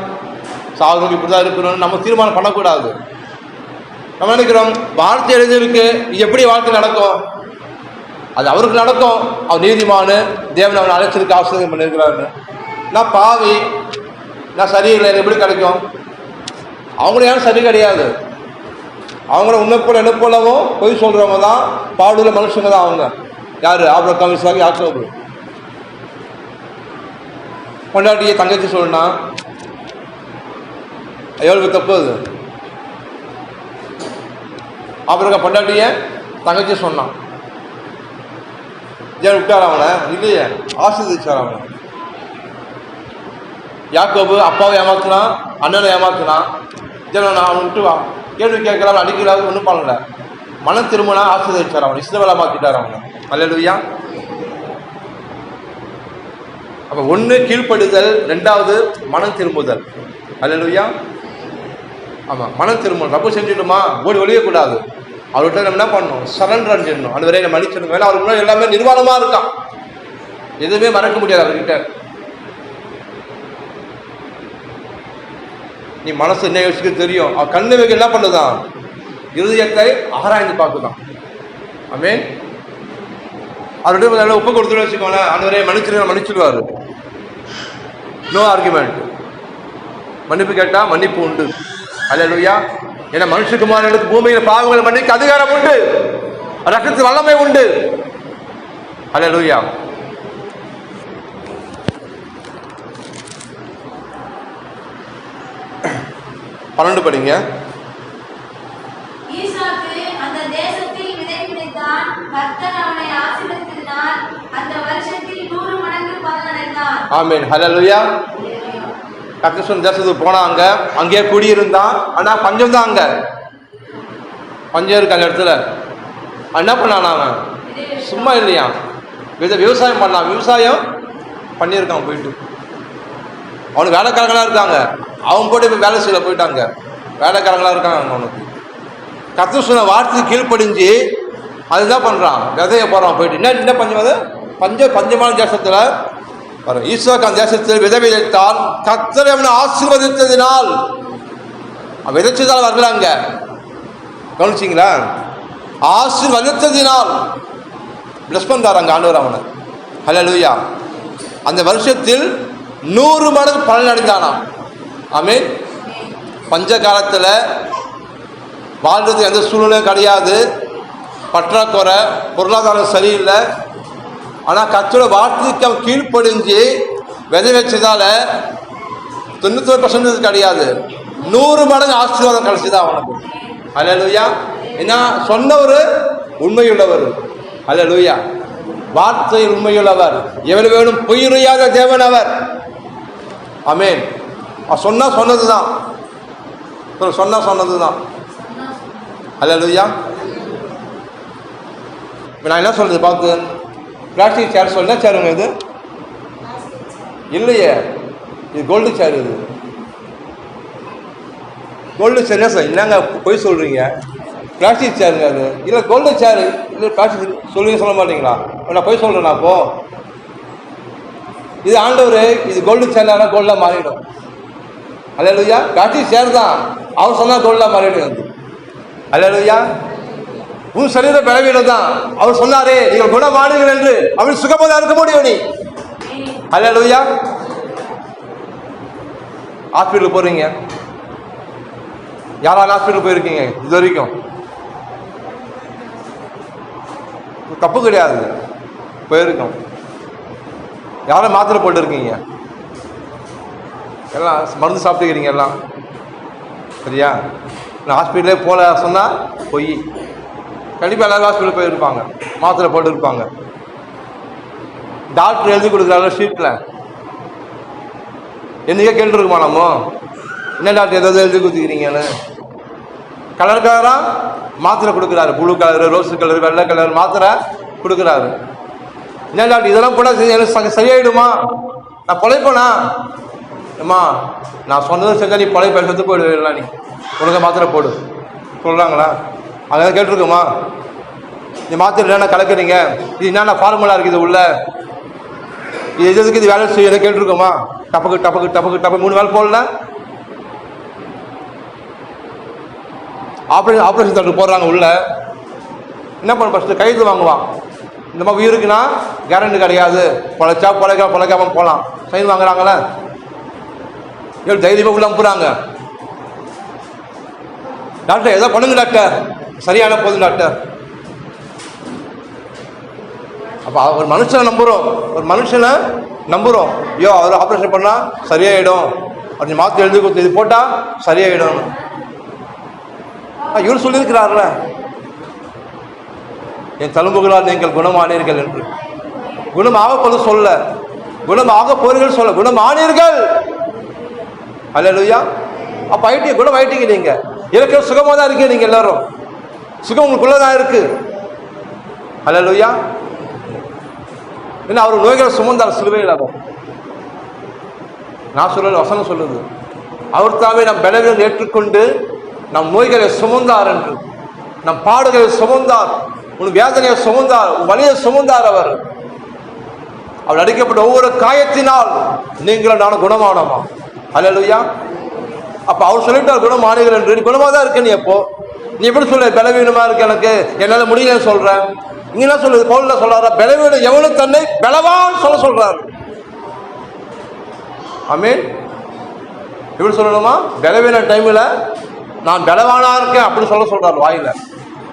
சாகுக்கு இப்படி தான் இருக்கணும்னு நம்ம தீர்மானம் பண்ணக்கூடாது. நம்ம நினைக்கிறோம் வார்த்தை எழுதியிருக்கு, எப்படி வாழ்க்கை நடக்கும்? அது அவருக்கு நடக்கும். அவர் நீதிமானு, தேவன் அவனை அழைச்சிருக்கு, ஆசீர்வாதம் பண்ணியிருக்கிறாருன்னு. நான் பாவி, நான் சரியில்லை, எப்படி கிடைக்கும்? அவங்களும் யாரும் சரி கிடையாது. அவங்கள உன்னை போல என்ன போலவும் பொய் சொல்கிறவங்க தான் பாடுள்ள மனுஷங்க தான் அவங்க. யார்? ஆபிரகாம், ஈசாக்கு, யாக்கோபு. பொண்டாட்டியை தங்கச்சி சொல்லணும்னா எவ்வளவு தப்பு அது? ஆபிரகாம் பொண்டாட்டியை தங்கச்சி சொன்னான். ஏன் விட்டார் அவனை? இல்லையே, ஆசீர்வதிச்சார் அவனை. யாக்கோபு அப்பாவை ஏமாத்தினான், அண்ணனை ஏமாத்தினான். ஜன நான் அவன் விட்டு வா, கேள்வி கேட்கலாம், அடிக்கிறாரு, ஒன்றும் பண்ணல. மனம் திரும்பினா ஆசீர்வதிச்சார் அவனை, இஸ்ரவேலா மாற்றிட்டார் அவனை. அல்லேலூயா. அப்போ ஒன்று கீழ்ப்படுதல், ரெண்டாவது மனம் திரும்புதல். அல்லேலூயா. ஆமாம், மனம் திரும்பணும். தப்பு செஞ்சுட்டோமா ஓடி ஒழியக்கூடாது. அவர்கிட்ட நம்ம என்ன பண்ணணும்? சரண்டர் அடைஞ்சிடணும். அந்த வரையை நம்ம மன்னிச்சிடணும். வேலை அவருக்கு முன்னாடி எல்லாமே நிர்வாணமாக இருக்கான், எதுவுமே மறக்க முடியாது அவர்கிட்ட. நீ மனசு என்ன யோசிக்க தெரியும். அவன் கண்ணு வைக்க என்ன பண்ணுதான்? இருதயத்தை ஆராய்ந்து பார்க்குதான். ஆமென். அவர்கிட்ட நல்லா உப்பு கொடுத்துட்டு வச்சுக்கோங்களேன், அந்த வரையை மன்னிச்சிடுவார். No argument. மன்னிப்பு கேட்டால் மன்னிப்பு உண்டு. அல்லேலூயா. ஏன்னா மனுஷகுமாரனுக்கு பூமியில் பாவங்களை மன்னிக்க அதிகாரம் உண்டு, ரத்தத்து வல்லமை உண்டு. அல்லேலூயா. பன்னெண்டு படிங்க. ஈசாக்கு அந்த தேசத்தில் விதை விதைத்தான். கர்த்தர் அவனை ஆசீர்வதித்ததினால் அந்த வருஷத்தில் 100 மடங்கு பலன் அடைந்தான். ஆமென். ஹல்லேலூயா. கர்த்தர் சொன்ன தேசத்துக்கு போனாங்க, அங்கேயே குடியிருந்தான். ஆனால் பஞ்சம் தான், அங்கே பஞ்சம் இருக்கு அந்த இடத்துல. என்ன பண்ணான் அவன்? சும்மா இல்லையா, விவசாயம் பண்ணான். விவசாயம் பண்ணியிருக்கான். போயிட்டு அவனுக்கு வேலைக்காரங்களாக இருக்காங்க. அவன் போட்டு இப்போ வேலை செய்யல போயிட்டாங்க, வேலைக்காரங்களாக இருக்காங்க அவனுக்கு. கர்த்தர் சொன்ன வார்த்தைக்கு கீழ்ப்படிஞ்சு அதுதான் பண்ணுறான், விதைய போகிறான். போயிட்டு என்ன பஞ்சம்? அது பஞ்சமான தேசத்தில் வரும். ஈசாக்கு அந்த தேசத்தில் விதை விதைத்தால் கர்த்தர் அவனை ஆசீர்வதித்ததினால், விதைச்சதால் வரலாங்க. கவனிச்சிங்களா? ஆசீர்வதித்ததினால் பிளஸ் பண்ணுறாங்க ஆண்டவர் அவனை. ஹல்லேலூயா. அந்த வருஷத்தில் 100 மடங்கு பலன் அடைந்தானாம். ஆமென். பஞ்ச காலத்தில் வாழ்றது எந்த சூழ்நிலையும் கிடையாது, பற்றாக்குறை, பொருளாதாரம் சரியில்லை, ஆனால் கர்த்தரோட வார்த்தைக்கு அவன் கீழ்ப்படிஞ்சு விதை வச்சதால 91% கிடையாது, 100 மடங்கு ஆசீர்வாதம் கிடைச்சிதான் அவனுக்கு. அல்லேலூயா. ஏன்னா சொன்னவர் உண்மையுள்ளவர். அல்லேலூயா. வார்த்தை உண்மையுள்ளவர், எவ்வளவு வேணும் பொய்யுரையாத தேவன் அவர். ஆமென். சொன்னது தான், சொன்னது தான். அல்லேலூயா. நான் என்ன சொல்றது பார்த்து, பிளாஸ்டிக் சேர் சொல்ல சேருங்க, இது இல்லையே, இது கோல்டு சேர். இது கோல்டு சேர் சார், என்னங்க போய் சொல்றீங்க? பிளாஸ்டிக் சேருங்க அது. இல்லை கோல்டு சேரு, இல்லை பிளாஸ்டிக் சொல்லுங்க, சொல்ல மாட்டீங்களா? நான் போய் சொல்கிறேன். அப்போ இது ஆண்டவர், இது கோல்டு சேர்னா கோல்டாக மாறிடும். அல்லேலூயா. பிளாஸ்டிக் சேர் தான், அவர் சொன்னால் கோல்டாக மாறிடும் அது. அல்லேலூயா. உன் சரீர பலவீனம் தான், அவர் சொன்னாரே நீங்கள் குணமானீர்கள் என்று, அவன் சுகமாக இருக்க முடியும் நீ. அல்லேலூயா. ஹாஸ்பிட்டலுக்கு போறீங்க, யாராவது ஹாஸ்பிட்டல் போயிருக்கீங்க இது வரைக்கும்? தப்பு கிடையாது, போயிருக்கோம். யாரும் மாத்திரை போட்டு இருக்கீங்க, எல்லாம் மருந்து சாப்பிட்டுக்கிறீங்க எல்லாம், சரியா? நான் ஹாஸ்பிட்டலே போல சொன்னால் பொய். கண்டிப்பாக எல்லாரும் ஹாஸ்பிட்டல் போயிருப்பாங்க, மாத்திரை போட்டு இருப்பாங்க. டாக்டர் எழுதி கொடுக்குறாரு ஷீட்டில், என்னைக்கே கேட்டுருக்குமா நம்ம, என்ன டாக்டர் ஏதாவது எழுதி கொடுத்துக்கிறீங்கன்னு? கலர் கலராக மாத்திரை கொடுக்குறாரு, ப்ளூ கலரு, ரோஸு கலர், வெள்ளை கலர் மாத்திரை கொடுக்குறாரு. என்ன டாக்டர் இதெல்லாம் கூட எனக்கு சரியாயிடுமா, நான் பொழைப்பேனா? அம்மா நான் சொன்னதும் செஞ்சா நீ பொழைப்ப, செத்து போயிடுவேன், நீ ஒழுங்கா மாத்திரை போடு சொல்கிறாங்களா? அதெல்லாம் கேட்டிருக்குமா? இந்த மாத்திரை என்னென்ன கலக்குறீங்க, இது என்னென்ன ஃபார்முலா இருக்குது உள்ள, இது எதுக்கு இது வேலை செய்யணும் கேட்டிருக்கோமா? டப்புக்கு டப்புக்கு டப்புக்கு டப்பு 3 வேலை போடல. ஆப்ரேஷன் தேட்டர் போடுறாங்க, உள்ள என்ன பண்ண, ஃபஸ்ட்டு கைது வாங்குவான். இந்த மாதிரி உயிருக்குன்னா கேரண்டி கிடையாது, பொழைச்சா பொழைக்காம போகலாம், சைன் வாங்குறாங்களே, தைரியமாக உள்ள அனுப்புறாங்க. டாக்டர் ஏதோ பண்ணுங்க டாக்டர், சரியான போதும் டாக்டர். அப்போ ஒரு மனுஷனை நம்புகிறோம், ஐயோ அவர் ஆப்ரேஷன் பண்ணால் சரியாயிடும், அப்படி மாத்திரை எழுதி கொடுத்து இது போட்டால் சரியாயிடும். இவர் சொல்லியிருக்கிறார்ல, என் தழும்புகளால் நீங்கள் குணமானீர்கள் என்று. குணமாக போது சொல்ல, குணமாக போறீர்கள் சொல்ல, குணமானீர்கள். அல்லேலூயா. அப்போ குணம் ஆயிட்டீங்க நீங்க, எனக்கு சுகமாக தான் இருக்கீங்க நீங்க எல்லாரும், சுகம் உங்களுக்குள்ளதான் இருக்கு. அல்லேலூயா. ஏன்னா அவர் நோய்களை சுமந்தார் சிலுவையில். நான் சொல்ல வசனம் சொல்லுது, அவர் தாவே நம் பலவீனம் ஏற்றுக்கொண்டு நம் நோய்களை சுமந்தார் என்று, நம் பாடுகளை சுமந்தார், உன் வேதனையை சுமந்தார், உன் வலியை சுமந்தார். அவர் அடிக்கப்பட்ட ஒவ்வொரு காயத்தினால் நீங்கள் நானும் குணமானோமா? அல்லேலூயா. அப்ப அவர் சொல்லிட்டார் குணமானீர்கள் என்று. நீ குணமாக தான் இருக்க, நீ எப்போ நீ எப்படி சொல்ல பலவீனமா இருக்கு எனக்கு, என்னால முடியலன்னு சொல்றேன்? இங்க என்ன சொல்லுது, பவுல் சொல்றாரா, பலவீனம் எவனும் தன்னை பலவான் சொல்றாரு. ஆமென். எப்படி சொல்லணுமா? பலவீன டைம்ல நான் பலவானா இருக்கேன் அப்படி சொல்றாரு,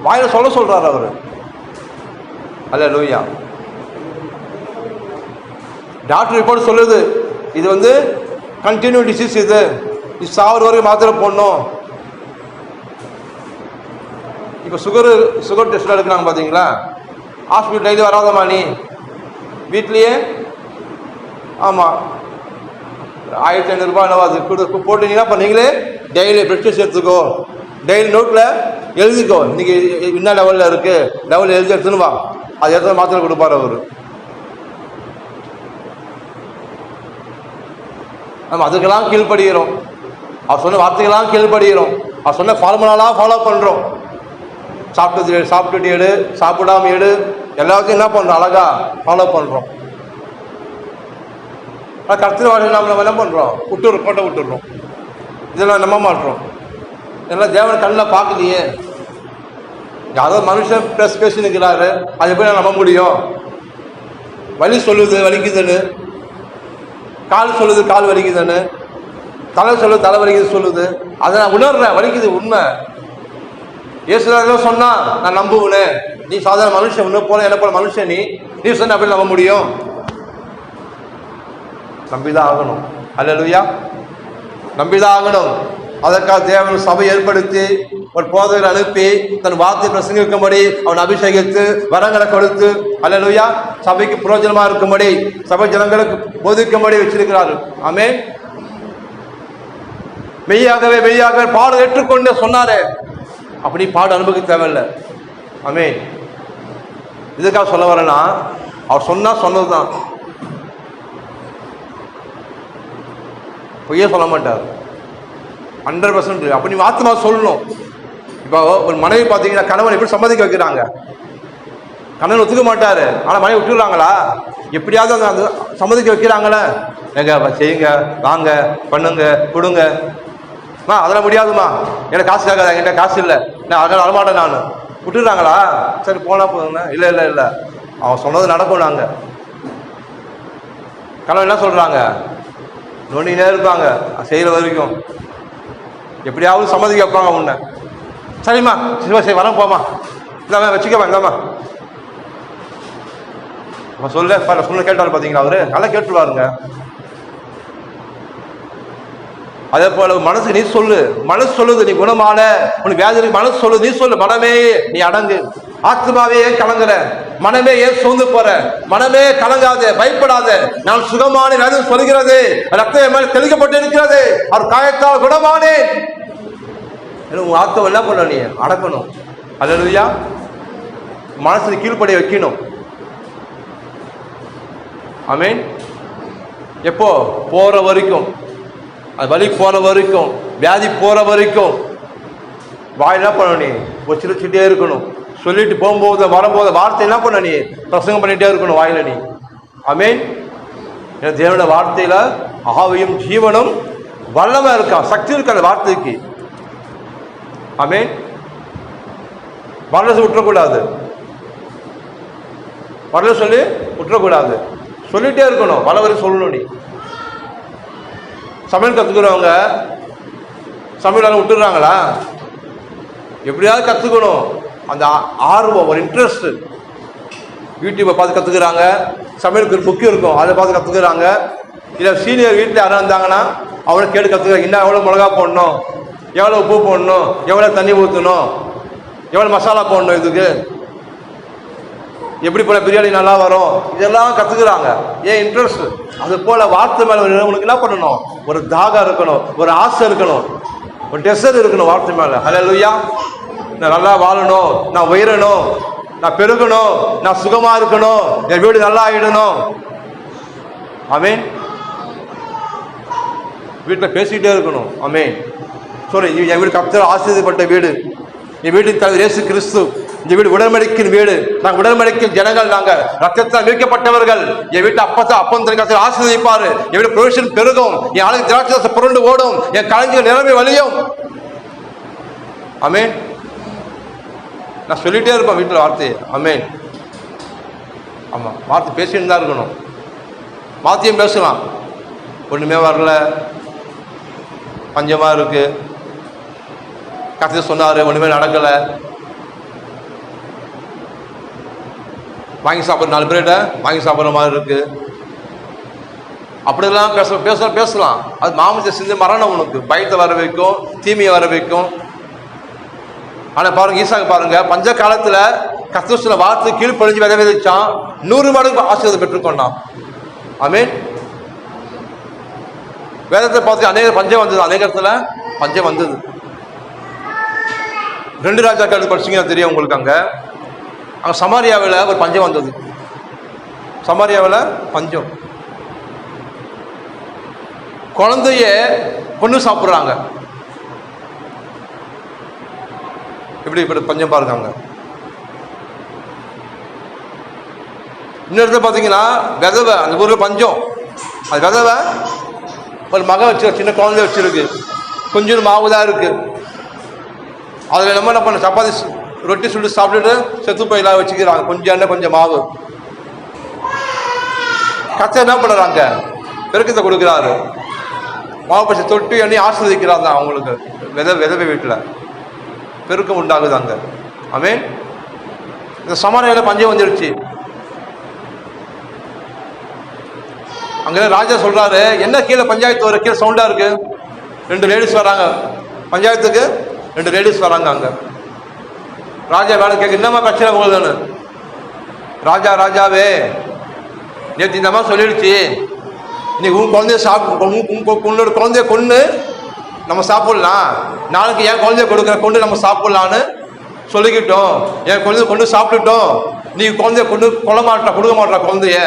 வாயில சொல்றாரு அவரு. அல்லேலூயா. டாக்டர் ரிப்போர்ட் சொல்லுது, இது கண்டினியூ டிசீஸ், இது சாவர வரைக்கும் மாத்திரை போடணும். இப்போ சுகர் டெஸ்ட் எடுக்கிறாங்க பார்த்தீங்களா, ஹாஸ்பிட்டல் டெய்லி வராதம்மா நீ, வீட்லேயே ஆமாம் 1500 ரூபாய் என்னவா அது போட்டீங்கன்னா இப்போ நீங்களே டெய்லி பிளட் டெஸ்ட் எடுத்துக்கோ, டெய்லி நோட்டில் எழுதிக்கோ, இன்னைக்கு என்ன லெவலில் இருக்குது, லெவலில் எழுதி எடுத்துன்னு வா, அது எடுத்து மாத்திரை கொடுப்பார் அவர். நம்ம அதுக்கெல்லாம் கீழ்படுகிறோம், அவர் சொன்ன வார்த்தைகள்லாம் கீழ்படுகிறோம், அவர் சொன்ன ஃபார்முலாலாம் ஃபாலோ பண்ணுறோம். சாப்பிட்டுட்டு எடு, சாப்பிடாம எடு, எல்லாத்தையும் என்ன பண்ணுறோம், அழகா ஃபாலோ பண்ணுறோம். கர்த்தர் வாழ்க்கை நம்ம என்ன பண்ணுறோம், கோட்டை விட்டுடுறோம். இதெல்லாம் நம்ப மாட்டோம், இதெல்லாம் தேவன் கண்ணில் பார்க்கலையே. யாரோ மனுஷன் பேசினுக்கிறாரு, அது எப்படி நான் நம்ப முடியும்? வலி சொல்லுது வலிக்குதுன்னு, கால் சொல்லுது கால் வலிக்குதுன்னு, தலை சொல்லுது தலை வலிக்குது சொல்லுது, அதை நான் உணர்றேன், வலிக்குது உண்மை. இயேசுநாதர் சொன்னா நான் நம்புவேனே, நீ சாதாரண மனுஷன், இன்னும் போல என்ன போல மனுஷன், நீ நீ சொன்ன அப்படி நம்ப முடியும்? நம்பிதான் ஆகணும். அல்லேலூயா, நம்பிதான் ஆகணும். அதற்காக தேவன் சபை ஏற்படுத்தி ஒரு போதகரை அனுப்பி தன் வார்த்தை பிரசங்கிக்கும்படி அவன் அபிஷேகித்து வரங்களை கொடுத்து, அல்லேலூயா, சபைக்கு பிரயோஜனமா இருக்கும்படி சபை ஜனங்களுக்கு போதிக்கும்படி வச்சிருக்கிறாரு. ஆமென். மெய்யாகவே பாடு ஏற்றுக்கொண்டு சொன்னாரே, அப்படி பாடு அனுபவிக்க தேவையில்லை. ஆமென். இதுக்காக சொல்ல வரேன்னா, அவர் சொன்னதுதான், பொய்யே சொல்ல மாட்டார். 100%. அப்ப நீ ஆத்மா சொல்லணும். இப்போ ஒரு மனைவி பார்த்தீங்கன்னா கணவன் எப்படி சம்மதிக்க வைக்கிறாங்க? கணவன் ஒத்துக்க மாட்டாரு, ஆனா மனைவி விட்டுறாங்களா? எப்படியாவது அந்த சம்மதிக்க வைக்கிறாங்களே, எங்க செய்யுங்க, வாங்க, பண்ணுங்க, கொடுங்க. அதெல்லாம் முடியாதுமா, எனக்கு காசு கேட்காத, என்கிட்ட காசு இல்லை, நான் அதெல்லாம் வரமாட்டேன், நான் விட்டுறாங்களா? சரி போனா போதுங்க. இல்லை இல்லை இல்லை, அவன் சொன்னது நடக்கும். நாங்க கணவன் என்ன சொல்றாங்க? நோண்டினே இருப்பாங்க செய்யற வரைக்கும். எப்படியாவது சம்மதிக்க வைப்பாங்க உன்னை. சரிம்மா, சரி வர போமா, இல்லாம வச்சுக்கமா, இல்லாமா சொல்ல கேட்டாரு. பார்த்தீங்களா, அவரு நல்லா கேட்டுருவாருங்க. அதே போல மனசு நீ சொல்லு, மனசு சொல்லுது நீ குணமான, உனக்கு வியாதி மனசு சொல்லுது, நீ சொல்லு, மனமே நீ அடங்கு. ஆத்மாவே ஏன் கலங்குற? மனமே ஏன் சோர்ந்து போற? மனமே கலங்காத, பயப்படாத, நான் சுகமான வேதம் சொல்கிறது, ரத்தம் மேல் தெளிக்கப்பட்டு இருக்கிறது, அவர் காயத்தால் குணமானேன். உங்க ஆத்மா என்ன பண்ண? நீ அடக்கணும். அல்லேலூயா, மனசு கீழ்ப்படிய வைக்கணும். ஆமென். எப்போ? போற வரைக்கும், அது வலி போற வரைக்கும், வியாதி போற வரைக்கும் வாய் என்ன பண்ண? நீ வச்சுட்டே இருக்கணும். சொல்லிட்டு போகும்போது வரும்போது வார்த்தை என்ன பண்ண? நீ பிரசங்கம் பண்ணிட்டே இருக்கணும் வாயில நீ. ஆமென். தேவனோட வார்த்தையில ஆவியும் ஜீவனும் வல்லமா இருக்கா, சக்தி இருக்கு அந்த வார்த்தைக்கு. ஆமென். வரல விட்டுறக்கூடாது, வரல சொல்லி விட்டுறக்கூடாது, சொல்லிட்டே இருக்கணும். வளவரை சொல்லணும். நீ சமையல் கற்றுக்கிறவங்க சமையல் விட்டுறாங்களா? எப்படியாவது கற்றுக்கணும். அந்த ஆர்வம், ஒரு இன்ட்ரெஸ்ட். யூடியூப்பை பார்த்து கற்றுக்குறாங்க, சமையலுக்கு ஒரு புக்கு இருக்கும், அதை பார்த்து கற்றுக்குறாங்க. இல்லை சீனியர் வீட்டில் யாரும் இருந்தாங்கன்னா அவளை கேட்டு கற்றுக்குறாங்க. இன்னும் எவ்வளோ மிளகா போடணும், எவ்வளோ உப்பு போடணும், எவ்வளோ தண்ணி ஊற்றணும், எவ்வளோ மசாலா போடணும், இதுக்கு எப்படி போல பிரியாணி நல்லா வரும், இதெல்லாம் கற்றுக்குறாங்க. ஏன்? இன்ட்ரெஸ்ட். அது போல வார்த்தை மேலே உனக்கு என்ன பண்ணணும்? ஒரு தாகம் இருக்கணும், ஒரு ஆசை இருக்கணும், ஒரு டெசர் இருக்கணும் வார்த்தை மேலே. அல்லேலூயா. நான் நல்லா வாழணும், நான் உயரணும், நான் பெருகணும், நான் சுகமா இருக்கணும், என் வீடு நல்லா ஆயிடணும். ஆமென். வீட்டில் பேசிக்கிட்டே இருக்கணும். ஆமென். சொல்லு, என் வீடு கர்த்தரால் ஆசீர்வதிக்கப்பட்ட வீடு, என் வீட்டின் தலைவர் இயேசு கிறிஸ்து, இந்த வீடு உடன்படிக்கையின் வீடு, நாங்கள் உடன்படிக்கையின் ஜனங்கள், நாங்கள் ரத்தத்தால் மீட்கப்பட்டவர்கள். என் வீட்டு அப்பம் கர்த்தர் ஆசீர்வதிப்பாரு, என் வீட்டு ப்ரொவிஷன் பெருகும், என் ஆளுக்கு திராட்சை புரண்டு ஓடும், என் களஞ்சியம் நிரம்பி வழியும். ஆமென். நான் சொல்லிட்டே இருப்பேன் வீட்டில் வார்த்தையை. ஆமென். ஆமாம், வார்த்தை பேசிட்டு தான் இருக்கணும். வார்த்தையும் பேசலாம். ஒன்றுமே வரல, பஞ்சமாக இருக்கு, கர்த்தர் சொன்னார், ஒன்றுமே நடக்கலை, வாங்கி சாப்பிட்ற 4 பிரெட்டை வாங்கி சாப்பிட்ற மாதிரி இருக்கு, அப்படிலாம் பேசலாம். அது மாமத்தை சிந்தை மரணம், உனக்கு பயத்தை வர வைக்கும், தீமையை வர வைக்கும். ஆனால் பாருங்க, ஈசாக்கு பாருங்க, பஞ்ச காலத்தில் கர்த்தர் வார்த்தை கீழ்ப்படிஞ்சு விதை விதைச்சான், 100 மடங்கு ஆசீர்வாதம் பெற்றுக்கொண்டான். ஆமென். வேதத்தை பார்த்து அநேக பஞ்சம் வந்தது, அநேக இடத்துல பஞ்சம் வந்தது. 2 ராஜாக்கள் படிச்சிங்கன்னா தெரியும் உங்களுக்கு. அங்கே சமாரியாவில் ஒரு பஞ்சம் வந்தது. சமாரியாவில் பஞ்சம், குழந்தைய பொண்ணு சாப்பிட்றாங்க. இப்படி பஞ்சம் பாருங்க. இன்னொரு பார்த்தீங்கன்னா விதவை, அந்த ஊரில் பஞ்சம். அது விதவை ஒரு மகன் வச்சு, சின்ன குழந்தை வச்சிருக்கு, கொஞ்சம் மாவு தான் இருக்கு. அதில் நம்ம என்ன பண்ண, சப்பாத்தி ரொட்டி சுட்டு சாப்பிட்டுட்டு செத்து போயிலாம் வச்சுக்கிறாங்க, கொஞ்சம் எண்ணெய் கொஞ்சம் மாவு. கர்த்தர் என்ன பண்ணுறாங்க? பெருக்கத்தை கொடுக்குறாரு, மாவு பச்சை தொட்டு எண்ணெய் ஆசீர்வதிக்கிறாங்க. அவங்களுக்கு விதவை வீட்டில் பெருக்கம் உண்டாகுது அங்கே. ஆமென். இந்த சமாரியாவில் பஞ்சம் வந்துடுச்சு. அங்கே ராஜா சொல்றாரு, என்ன கீழே பஞ்சாயத்து வர கீழே சவுண்டா இருக்கு, 2 லேடிஸ் வராங்க பஞ்சாயத்துக்கு, 2 லேடிஸ் வராங்க. அங்க ராஜா வேலை கேட்க, என்னமா பிரச்சனை போகுதுன்னு. ராஜாவே நேற்று இந்த மாதிரி சொல்லிடுச்சு, இன்னைக்கு உன் குழந்தைய உன்னோட குழந்தைய கொண்டு நம்ம சாப்பிடலாம், நாளைக்கு என் குழந்தைய கொண்டு நம்ம சாப்பிடலான்னு சொல்லிக்கிட்டோம், என் குழந்தைய கொண்டு சாப்பிட்டுட்டோம், நீ குழந்தைய கொண்டு கொடுக்க மாட்டா குழந்தைய,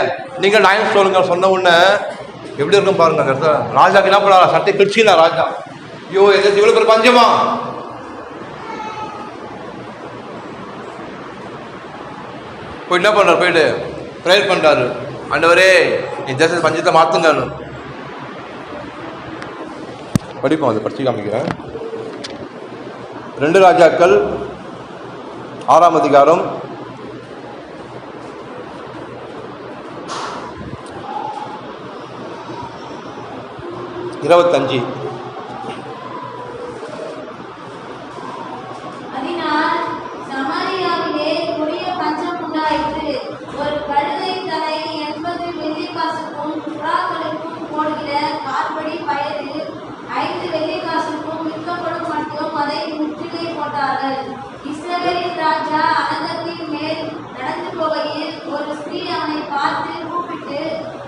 நீங்க நியாயம் சொல்லுங்க. சொன்ன உடனே எப்படி இருக்கும் பாருங்க. அந்த இடத்துல ராஜாக்கு என்ன பண்ண, சட்டை கிடிச்சிங்களா ராஜா, ஐயோ எதாச்சும் இவ்வளவு பேர் பஞ்சமா. போய் என்ன பண்றாரு, போயிட்டு ப்ரேயர் பண்றாரு, ஆண்டவரே இந்த தேசத்தை பஞ்சத்தை மாத்துங்கன்னு. படிப்போம், அதை படிச்சு காமிக்கிறேன். 2 ராஜாக்கள் 6ஆம் அதிகாரம் 25. அதனால் சமாரியாவிலே கொடிய பஞ்சம் உண்டாயிற்று. ஒரு கழுதை தலை 80 வெள்ளிக்காசுக்கும் புறாக்களுக்கும் போடுகிற காற்படி பயறு 5 வெள்ளிக்காசுக்கும் விற்கப்படும் மட்டும் அதை முற்றுகை போட்டார்கள். இஸ்ரவேலின் ராஜா அலங்கத்தின் மேல் நடந்து போகையில் ஒரு ஸ்திரீ அவனை பார்த்து கூப்பிட்டு,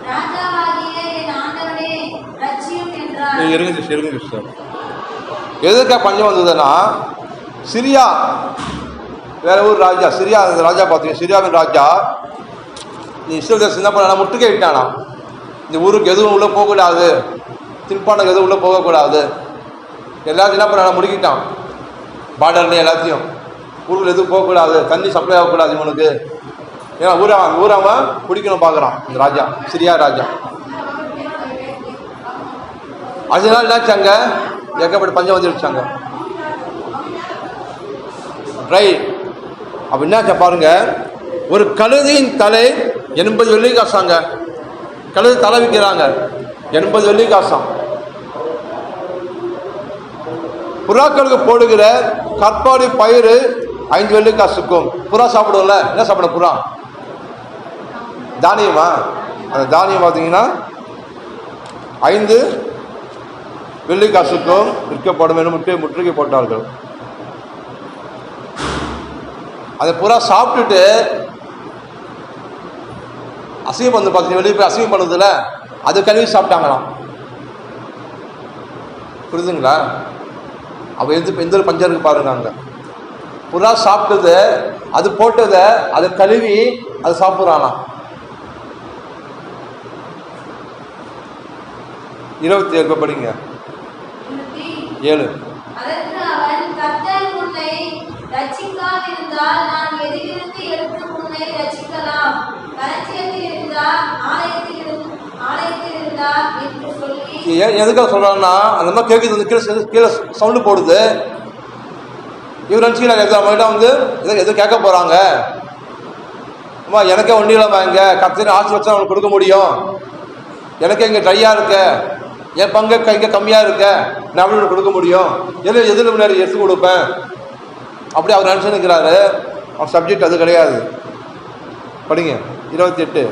ராஜாவாகிய என் ஆண்டவனே ரட்சியும் என்றார். எதுக்கா பஞ்சம் வந்ததுன்னா, சிரியா வேற ஒரு ராஜா, சிரியா ராஜா பார்த்தீங்க, சிரியாவின் ராஜா இஸ்ரேல் தேசம் என்ன பண்ணா, முற்றுகை விட்டானா, இந்த ஊருக்கு எதுவும் உள்ள போகக்கூடாது, தின்பாண்டக்கு எதுவும் உள்ள போகக்கூடாது, எல்லாத்தையும் என்ன பண்ண முடிக்கிட்டான், பார்டர்ல எல்லாத்தையும், ஊருக்கு எதுவும் போகக்கூடாது, தண்ணி சப்ளை ஆகக்கூடாது இவனுக்கு, ஏன்னா ஊராம குடிக்கணும் பார்க்குறான் இந்த ராஜா, சிரியா ராஜா. அதனால என்னாச்சாங்க, ஏகப்பட்ட பஞ்சம் வந்துடுச்சாங்க. ரைட், அப்ப என்னாச்சா பாருங்க, ஒரு கழுதையின் தலை 80 வெள்ளிக்காசாங்க, கழுதை தலை விற்கிறாங்க 80 வெள்ளிக்காசாம். புறாக்களுக்கு போடுகிற கற்பாடி பயிறு 5 வெள்ளிக்காசுக்கும். புறா சாப்பிடுவோம்ல, என்ன சாப்பிடும் புறா, தானியமா, அந்த தானியம் பார்த்தீங்கன்னா 5 வெள்ளிக்காசுக்கும் விற்கப்படும் என்று முற்றுகை போட்டார்கள். அந்த புறா சாப்பிட்டுட்டு அசிங்கம் வந்து பார்த்தீங்கன்னா, வெளியே போய் அசிங்கம் பண்ணுறதுல அது கழுவி சாப்பிட்டாங்களாம். புரியுதுங்களா? அப்போ எந்த ஒரு பஞ்சம் இருக்கு பாருங்க. அங்கே புறா சாப்பிட்டது, அது போட்டதை அதை கழுவி அதை சாப்பிட்றானாம். 27 படிங்க, 7. அதற்கு அவன், கர்த்தர் உன்னை ரட்சிக்காதிருந்தால் நான் எதிலிருந்து எடுத்து உன்னை ரட்சிக்கலாம், களஞ்சியத்தில் இருந்தா ஆலயத்தில் இருந்தா என்று சொல்லி. எதுக்காக சொல்றான்னா, அந்த மாதிரி கேட்குது, கீழே சவுண்டு போடுது. இவர் நினச்சிக்கிறாங்க வந்து எதுவும் கேட்க போறாங்க, அம்மா எனக்கே ஒன்றியலாமா, இங்க கர்த்தர் ஆசை வச்சா அவனுக்கு கொடுக்க முடியும், எனக்கு இங்கே ட்ரையா இருக்க, என் பங்கு இங்கே கம்மியாக இருக்க, நான் எப்படி கொடுக்க முடியும், எதில் முன்னாடி எடுத்து கொடுப்பேன், அப்படி அவர் நினச்சுக்கிறாரு. அவர் சப்ஜெக்ட் அது கிடையாது. படிங்க 28.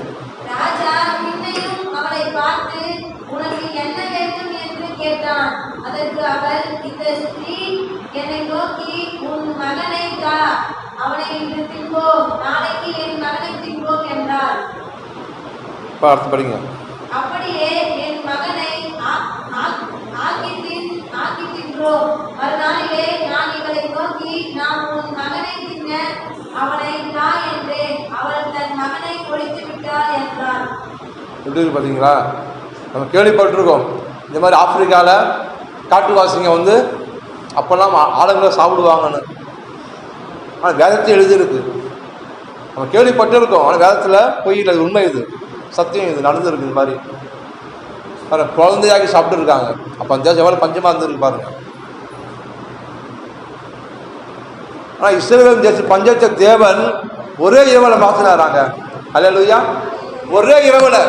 ராஜா பின்னையும் அவளை பார்த்து, உனக்கு என்ன வேண்டும் என்று கேட்டான். அதற்கு அவள், இந்த ஸ்திரீ என்னை நோக்கி, உன் மகனை தா, அவனை இன்று தின்போம், நாளைக்கு என் மகனை தின்போம் என்றார். பார்த்து படிங்க. அப்படியே என் மகனை ஆக்கி தின்றோம். மறுநாளிலே நான் இவளை நோக்கி, நான் உன் மகனை தின்ன அவனை தா என்றேன். அவள் தன் மகனை ஒழித்து விட்டாள் என்றார். எப்படி இருக்கு பார்த்தீங்களா? நம்ம கேள்விப்பட்டிருக்கோம் இந்த மாதிரி ஆப்பிரிக்காவில் காட்டுவாசிங்க வந்து அப்போல்லாம் ஆளுங்களை சாப்பிடுவாங்கன்னு. ஆனால் வேதத்தை எழுதியிருக்கு, நம்ம கேள்விப்பட்டிருக்கோம். ஆனால் வேதத்தில் பொய் இல்லை, இது உண்மை, இது சத்தியம், இது நடந்துருக்கு. இந்த மாதிரி குழந்தையாக்கி சாப்பிட்டுருக்காங்க. அப்போ அந்த தேசம் எவ்வளோ பஞ்சமாக இருந்திருக்கு பாருங்க. ஆனால் இஸ்ரவேல் தேச பஞ்சத்தை தேவன் ஒரே இரவில் மாற்றினாராங்க. அல்லேலூயா. ஒரே இரவில்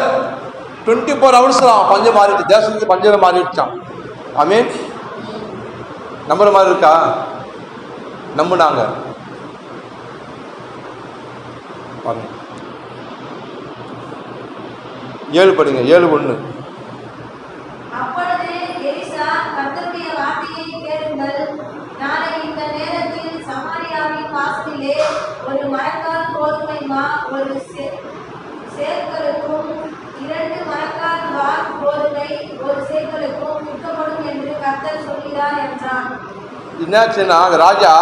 24 hours பஞ்சம் மாறிடுச்சு, தேசத்துக்கு பஞ்சமே மாறிடுச்சான். ஆமீன். நம்புற மாதிரி இருக்கா? நம்புனாங்க பாருங்க. 7 படிங்க, 7:1. அப்பொழுது எலிசா கர்த்தருடைய வார்த்தையை கேளுங்கள், நாளை இந்த நேரத்தில் சமாரியாவின் வாசலிலே ஒரு மரக்கால் கோதுமை மா ஒரு சேக்கலுக்கும் 2 மரக்கால் வார் கோதுமை ஒரு சேக்கலுக்கும் விற்கப்படும் என்று கர்த்தர் சொல்கிறார் என்றான். என்னாச்சுன்னா அந்த ராஜா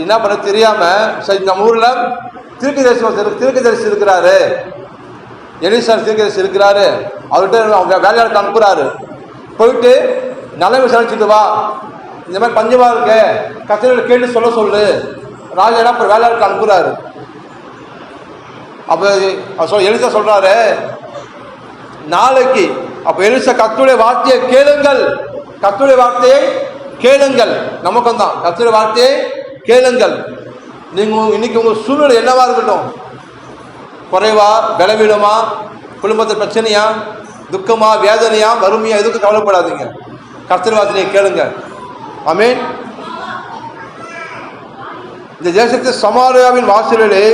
என்ன பண்ண தெரியாம, சரி நம்ம ஊர்ல தீர்க்கதரிசி இருக்கிறாரு, எலிசா தீர்க்கதரிசி இருக்கிறாரு, அவர்கிட்ட அவங்க வேலையாளுக்கு அனுப்புறாரு. போயிட்டு நல்ல விசாரிச்சுட்டு வா, இந்த மாதிரி பஞ்சமா இருக்கு, கத்திரில கேட்டு சொல்லு. ராஜா என்ன வேலையாளுக்கு அனுப்புறாரு. அப்ப எலிசா சொல்றாரு நாளைக்கு. அப்ப எலிசா கர்த்தருடைய வார்த்தையை கேளுங்கள், கர்த்தருடைய வார்த்தையை கேளுங்கள். நமக்கும் தான் கர்த்தருடைய வார்த்தையை கேளுங்கள். நீங்க இன்னைக்கு உங்க சூழ்நிலை என்னவா இருக்கட்டும், குறைவா, பலவீனமா, குடும்பத்தில் பிரச்சனையா, துக்கமா, வேதனையா, வறுமையா, எதுக்கு கவலைப்படாதீங்க, கர்த்தருடைய வார்த்தையை கேளுங்க. ஆமென். இந்த தேசத்து சமாரியாவின் வாசலிலே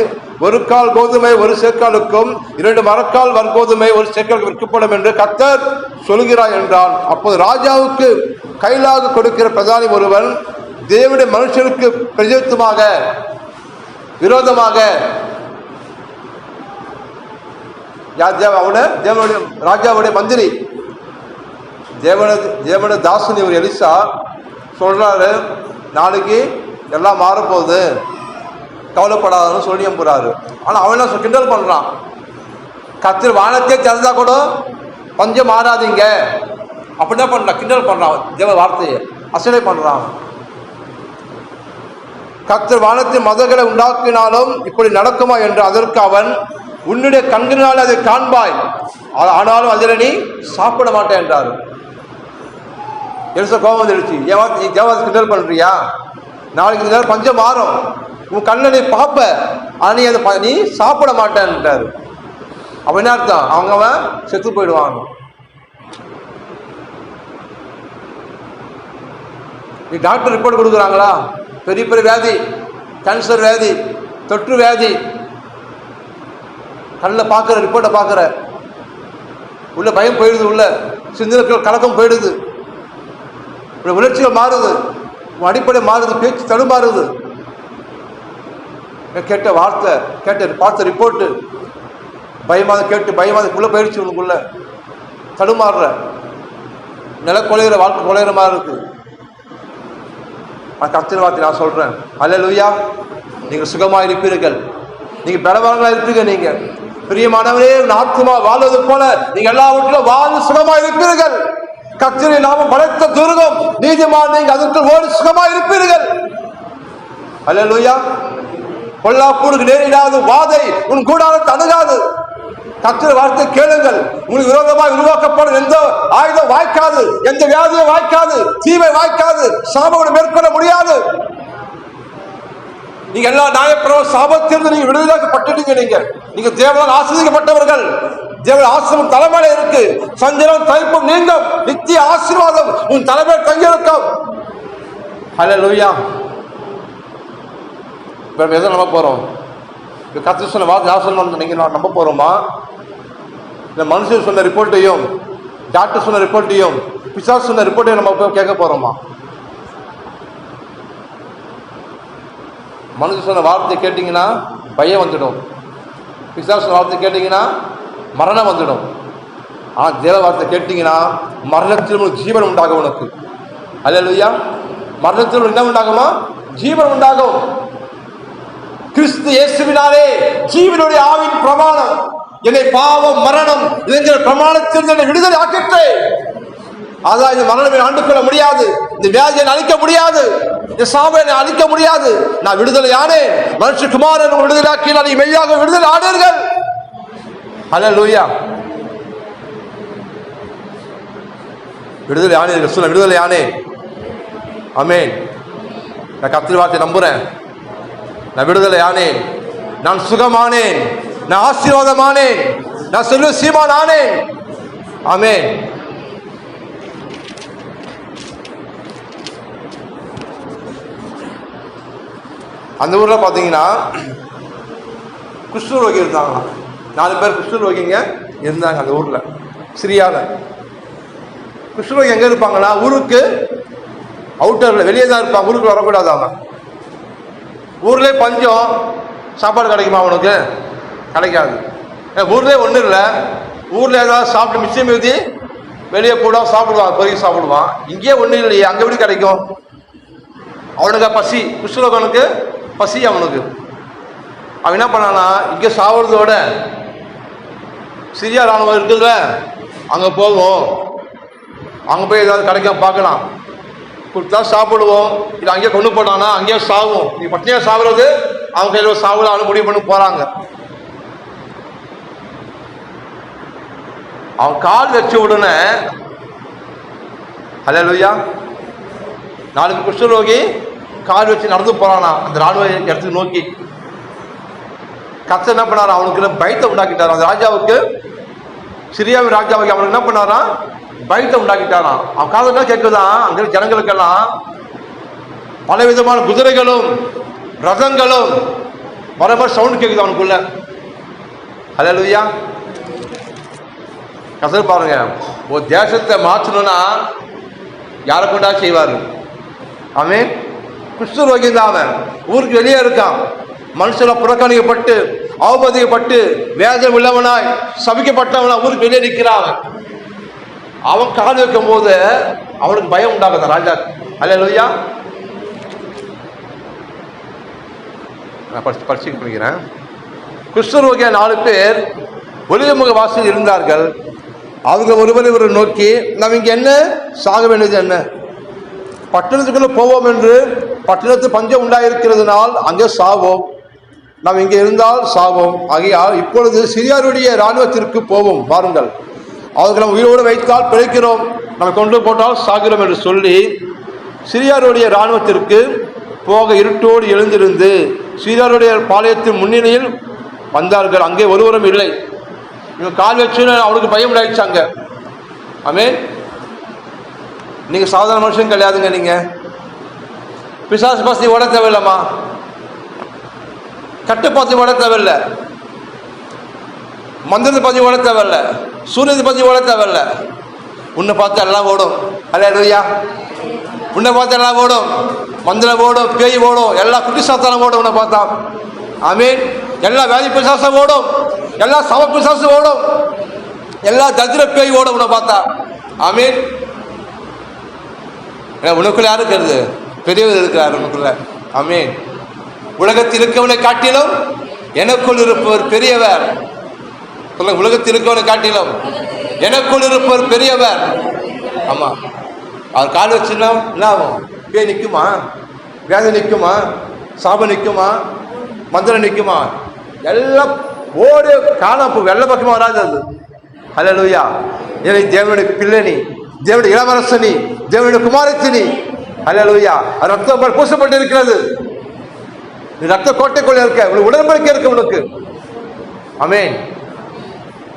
1 கால் கோதுமை ஒரு சேக்காலுக்கும் 2 மரக்கால் வர்கோதுமை ஒரு சேக்காலுக்கு விற்கப்படும் என்று கர்த்தர் சொல்கிறார் என்றான். அப்போது ராஜாவுக்கு கைலாக கொடுக்கிற பிரதானி ஒருவன் தேவனுடைய மனுஷனுக்கு பிரதியுத்தமாக விரோதமாக தேவனுடைய ராஜாவுடைய மந்திரி தேவனுடைய தாசன் இவர் எலிசா சொல்றாரு, நாளைக்கு எல்லாம் மாறப்போகுது, கவலைப்படாதுன்னு சொல்லி அனுப்புறாரு. ஆனால் அவன் என்ன கிண்டல் பண்றான், கர்த்தர் வானத்தையே திறந்தா கூட பஞ்சம் மாறாதீங்க அப்படின்னா பண்றான், கிண்டல் பண்றான், தேவ வார்த்தையை அசலை பண்றான். கர்த்தர் வானத்தின் மதங்களை உண்டாக்கினாலும் இப்படி நடக்குமா என்று அதற்கு அவன், உன்னுடைய கண்களினால் அதை காண்பாய், ஆனாலும் அதில் நீ சாப்பிட மாட்டேன் என்றாரு. எலிசா கோபம் வந்துடுச்சு, நீ தேவதை கிண்டல் பண்றியா, நாளைக்கு இந்த நேரம் பஞ்சம் மாறும், உன் கண்ணை நீ பார்ப்ப, ஆனால் நீ அதை நீ சாப்பிட மாட்டேன்ட்டாரு. அப்ப என்ன அர்த்தம், அவன் செத்து போயிடுவான். நீ டாக்டர் ரிப்போர்ட் கொடுக்குறாங்களா, பெரிய பெரிய வியாதி, கேன்சர் வியாதி, தொற்று வியாதி, கண்ணில் பார்க்குற ரிப்போர்ட்டை பார்க்குற, உள்ள பயம் போயிடுது, உள்ள சிந்தனைகள் கலக்கம் போயிடுது, உணர்ச்சிகள் மாறுது, அடிப்படை மாறுது, பேச்சு தடுமாறுது, கேட்ட வார்த்தை பார்த்த ரிப்போர்ட்டு பயமாக கேட்டு பயமாக உள்ள போயிடுச்சு, உனக்குள்ள தடுமாறுற, நில கொலைகிற வாழ்க்கை கொலைகிற மாதிரி இருக்கு. கர்த்தர் வார்த்தை நான் சொல்றேன், அல்லேலூயா, நீங்க சுகமா இருப்பீர்கள், நீங்க பலவான்களா இருப்பீங்க, நீங்க பிரியமானவரே ஆத்துமா வாழ்வது போல நீங்க எல்லாவற்றிலும் வாழ்ந்து சுகமா இருப்பீர்கள். கர்த்தரின் நாமம் பலத்த துருகம், நீதிமான் நீங்க அதற்கு ஓடி சுகமா இருப்பீர்கள். அல்லேலூயா. பொல்லாப்புக்கு நேரிடாது வாதை உன் கூடாரத்தை அணுகாது. கர்த்தர் வார்த்தை கேளுங்கள், உங்களுக்கு விரோதமாக உருவாக்கப்படும் எந்த ஆயுதம் வாய்க்காது, எந்த வியாதியும் வாய்க்காது, தீமை வாய்க்காது, சாபத்தை மேற்கொள்ள முடியாது. நீங்க எல்லா நியாயப்பிரகாரம் சாபத்திலிருந்து நீங்க விடுதலைப்பட்டுட்டீங்க. நீங்க தேவனால் ஆசீர்வதிக்கப்பட்டவர்கள். தேவ ஆசீர்வாதம் தலைமையில இருக்கு. சஞ்சலம் தவிப்பும் நீங்கும், நித்திய ஆசீர்வாதம் உன் தலைமையில் தங்கியிருக்கும். ஹல்லேலூயா. இப்ப எதை நம்ப போறோம்? கர்த்தர் சொன்ன வார்த்தை யார் சொன்ன நீங்க நம்ப போறோமா, இந்த மனுஷன் சொன்ன ரிப்போர்ட்டையும் டாக்டர் சொன்ன ரிப்போர்ட்டையும் பிசாசு சொன்ன ரிப்போர்ட்டையும் நம்ம கேட்க போறோமா? மனுஷன் சொன்ன வார்த்தை கேட்டீங்கன்னா பயம் வந்துடும், பிசாசு சொன்ன வார்த்தை கேட்டீங்கன்னா மரணம் வந்துடும். ஆனால் தேவ வார்த்தை கேட்டீங்கன்னா மரணத்தில் உனக்கு ஜீவன் உண்டாகும். உனக்கு அல்லேலூயா. மரணத்தில் என்ன உண்டாகுமா? ஜீவன் உண்டாகும். கிறிஸ்து இயேசுவினாலே ஜீவனுடைய ஆவின் பிரமாணம் என்னை பாவம் மரணம் என்கிற பிரமாணத்தில் என்னை விடுதலை ஆக்கிற்று. அதான் இந்த மரணத்தை ஆண்டுகொள்ள முடியாது, இந்த வியாதியை அழிக்க முடியாது, இந்த சாவை அழிக்க முடியாது. நான் விடுதலை ஆனேன். மனுஷகுமாரன் விடுதலை ஆக்கினால் மெய்யாக விடுதலை ஆனீர்கள். அல்லேலூயா. விடுதலை ஆனீர்கள். சொல்ல விடுதலை ஆனேன். ஆமென். நான் கர்த்தர் வார்த்தை நம்புறேன். நான் விடுதலை ஆனேன், நான் சுகமானேன், நான் ஆசீர்வாதமானேன், நான் செல்வ சீமான் ஆனேன். ஆமென். அந்த ஊர்ல பாத்தீங்கன்னா குஷ்டரோகி இருந்தாங்களாம். 4 பேர் குஷ்டரோகிங்க இருந்தாங்க அந்த ஊரில், சிரியாவில். குஷ்டரோகி எங்கே இருப்பாங்கன்னா ஊருக்கு அவுட்டரில் வெளியே தான் இருப்பாங்க, ஊருக்கு வரக்கூடாது. அவன் ஊர்லேயே பஞ்சம், சாப்பாடு கிடைக்குமா அவனுக்கு? கிடைக்காது. ஊர்லேயே ஒன்றும் இல்லை, ஊரில் ஏதாவது சாப்பிட்டு மிச்சம் மீதி வெளியே கூட சாப்பிடுவான், பொறுக்கி சாப்பிடுவான். இங்கேயே ஒன்றும் இல்லையே, அங்கே எப்படி கிடைக்கும்? அவனுக்கு பசி, குஷ்டரோகனுக்கு பசி அவனுக்கு. அவன் என்ன பண்ணானா, இங்கே சாப்பிட்றதோட சிரியா ராணுவம் இருக்குதுல்ல, அங்கே போவோம், அங்கே போய் ஏதாவது கிடைக்கும் பார்க்கலாம், கொடுத்தா சாப்பிடுவோம். இல்லை அங்கேயே கொண்டு போனானா அங்கேயே சாவும். நீ பட்டினியாக சாப்பிட்றது அவங்க கையில் சாப்பிடலாம் முடிவு பண்ணி போகிறாங்க. அவன் கால் வச்ச உடனே ஹல்லேலூயா, 4 குஷ்டரோகி கால் வச்சு நடந்து போறானா அந்த ராணுவ இடத்துக்கு நோக்கி. கர்த்தர் என்ன பண்ணாரா, அவனுக்கு பயத்தை உண்டாக்கிட்டாராம். அந்த ராஜாவுக்கு, சிரியாவின் ராஜாவுக்கு அவனுக்கு என்ன பண்ணாரா, பயத்தை உண்டாக்கிட்டாராம். அவன் காலத்துல கேட்குதான், அங்கே ஜனங்களுக்கெல்லாம் பலவிதமான குதிரைகளும் ரதங்களும் வர மாதிரி சவுண்ட் கேட்குது அவனுக்குள்ள. ஹல்லேலூயா. கர்த்தர் பாருங்க, ஒரு தேசத்தை மாற்றணும்னா யாரை கொண்டா செய்வார்? அவன் குஷ்டரோகி தான். அவன் ஊருக்கு வெளியே இருக்கான், மனுஷனை புறக்கணிக்கப்பட்டு அவமதிக்கப்பட்டு வேதனை உள்ளவனாய் சபிக்கப்பட்டவனா ஊருக்கு வெளியே நிற்கிறான். அவன் கால் வைக்கும் போது அவனுக்கு பயம் உண்டாகுது ராஜா. ஹல்லேலூயா. நான் படிச்சு பண்ணிக்கிறேன். குஷ்டரோகிய 4 பேர் ஒலிமுக வாசல் இருந்தார்கள். அவங்க ஒருவரை நோக்கி, நம்ம இங்கே என்ன சாக வேண்டியது என்ன? பட்டணத்துக்குள்ள போவோம் என்று பட்டணத்து பஞ்சம் உண்டாயிருக்கிறதுனால் அங்கே சாவோம், நாம் இங்கே இருந்தால் சாவோம். ஆகையால் இப்பொழுது சிரியாருடைய இராணுவத்திற்கு போவோம், வாருங்கள், அவர்கள் நம்ம உயிரோடு வைத்தால் பிழைக்கிறோம், நம்ம கொண்டு போட்டால் சாகிறோம் என்று சொல்லி சிரியாருடைய இராணுவத்திற்கு போக இருட்டோடு எழுந்திருந்து சிரியாருடைய பாளையத்தின் முன்னிலையில் வந்தார்கள். அங்கே ஒருவரும் இல்லை. இவன் கால் வச்சு அவனுக்கு பயம் உண்டாயிடுச்சாங்க. ஆமென். நீங்க சாதாரண மனுஷன் கிடையாதுங்க. நீங்க பிசாசு பசி ஓட தேவையில்லம்மா, கட்டுப்பாத்து ஓட தேவையில்லை, மந்திரத்தை பத்தி ஓட தேவையில்லை, சூரியத்தை பத்தி ஓட தேவையில்லை. உன்னை பார்த்து எல்லாம் ஓடும். ஹல்லேலூயா. உன்னை பார்த்து எல்லாம் ஓடும், மந்திரம் ஓடும், பேய் ஓடும், எல்லா குட்டி சாத்தானம் ஓடும் உன்னை பார்த்தா. ஆமென். எல்லா வேதி பிசாசம் ஓடும், எல்லா சம பிசாசம் ஓடும், எல்லா தரித்திர பேய் ஓடும் உன்னை பார்த்தா. ஆமென். உனக்குள்ள யாரு இருக்கிறது? பெரியவர் இருக்கிறார் உனக்குள்ள. ஆமென். உலகத்தில் இருக்கவனை காட்டிலும் எனக்குள் இருப்பவர் பெரியவர். சொல்லுங்க, உலகத்தில் இருக்கவனை காட்டிலும் எனக்குள் இருப்பவர் பெரியவர். ஆமா. அவர் கால் வச்சுன்னா என்ன ஆகும்? பேய் நிற்குமா? வேதனை நிற்குமா? சாபம் நிற்குமா? மந்திரம் நிற்குமா? எல்லாம் ஓடி காணாம வெள்ள பக்கமா வராது அது. ஹல்லேலூயா. ஏன்னா தேவனுடைய பிள்ளை நீ, தேவனுடைய இளவரசனி, தேவனுடைய குமாரத்தினி. ஹல்லேலூயா. ரத்தம் பூசப்பட்டு இருக்கிறது. நீ ரத்த கோட்டைக்குள்ள இருக்க, உனக்கு உடன்படிக்கை இருக்கு உனக்கு. ஆமென்.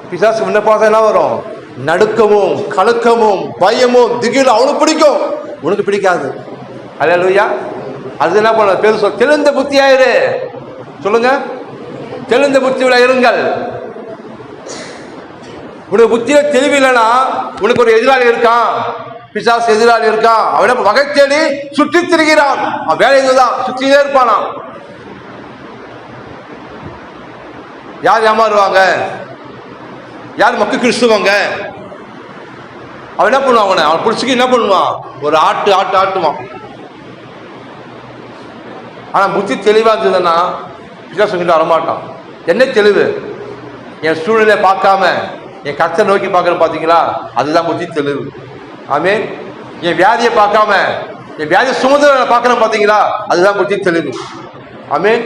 பிசாசு முன்ன பார்த்தா என்ன வரும்? நடுக்கமும் கலக்கமும் பயமும் திகிலும் அவனுக்கு பிடிக்கும், உனக்கு பிடிக்காது. ஹல்லேலூயா. அது என்ன பண்ண பேர் சொல், தெளிந்த புத்தியாயிரு. சொல்லுங்க, தெளிந்த புத்தியில இருங்கள். உனக்கு புத்தியில தெளிவில்லைன்னா உனக்கு ஒரு எதிராளி இருக்கான், பிசாசு எதிராளி இருக்கான். அவனை வகை தேடி சுற்றி திரிகிறான். அவன் வேலை இதுதான், சுற்றியே இருப்பானா. யார் ஏமாறுவாங்க? யார் மக்கு கிறிஸ்துவங்க? அவன் என்ன பண்ணுவான்? அவன் பிடிச்சிக்கு என்ன பண்ணுவான்? ஒரு ஆட்டுவான். ஆனா புத்தி தெளிவா இருந்ததுன்னா பிசாசு கிட்ட வரமாட்டான். என்ன தெளிவு? என் சூழ்நிலை பார்க்காம என் கர்த்தரை நோக்கி பார்க்கறேன் பார்த்தீங்களா, அதுதான் புத்தி தெளிவு. ஆமென். என் வியாதியை பார்க்காம என் வியாதி சுமந்தவரை பார்க்கறேன் பார்த்தீங்களா, அதுதான் புத்தி தெளிவு. ஆமென்.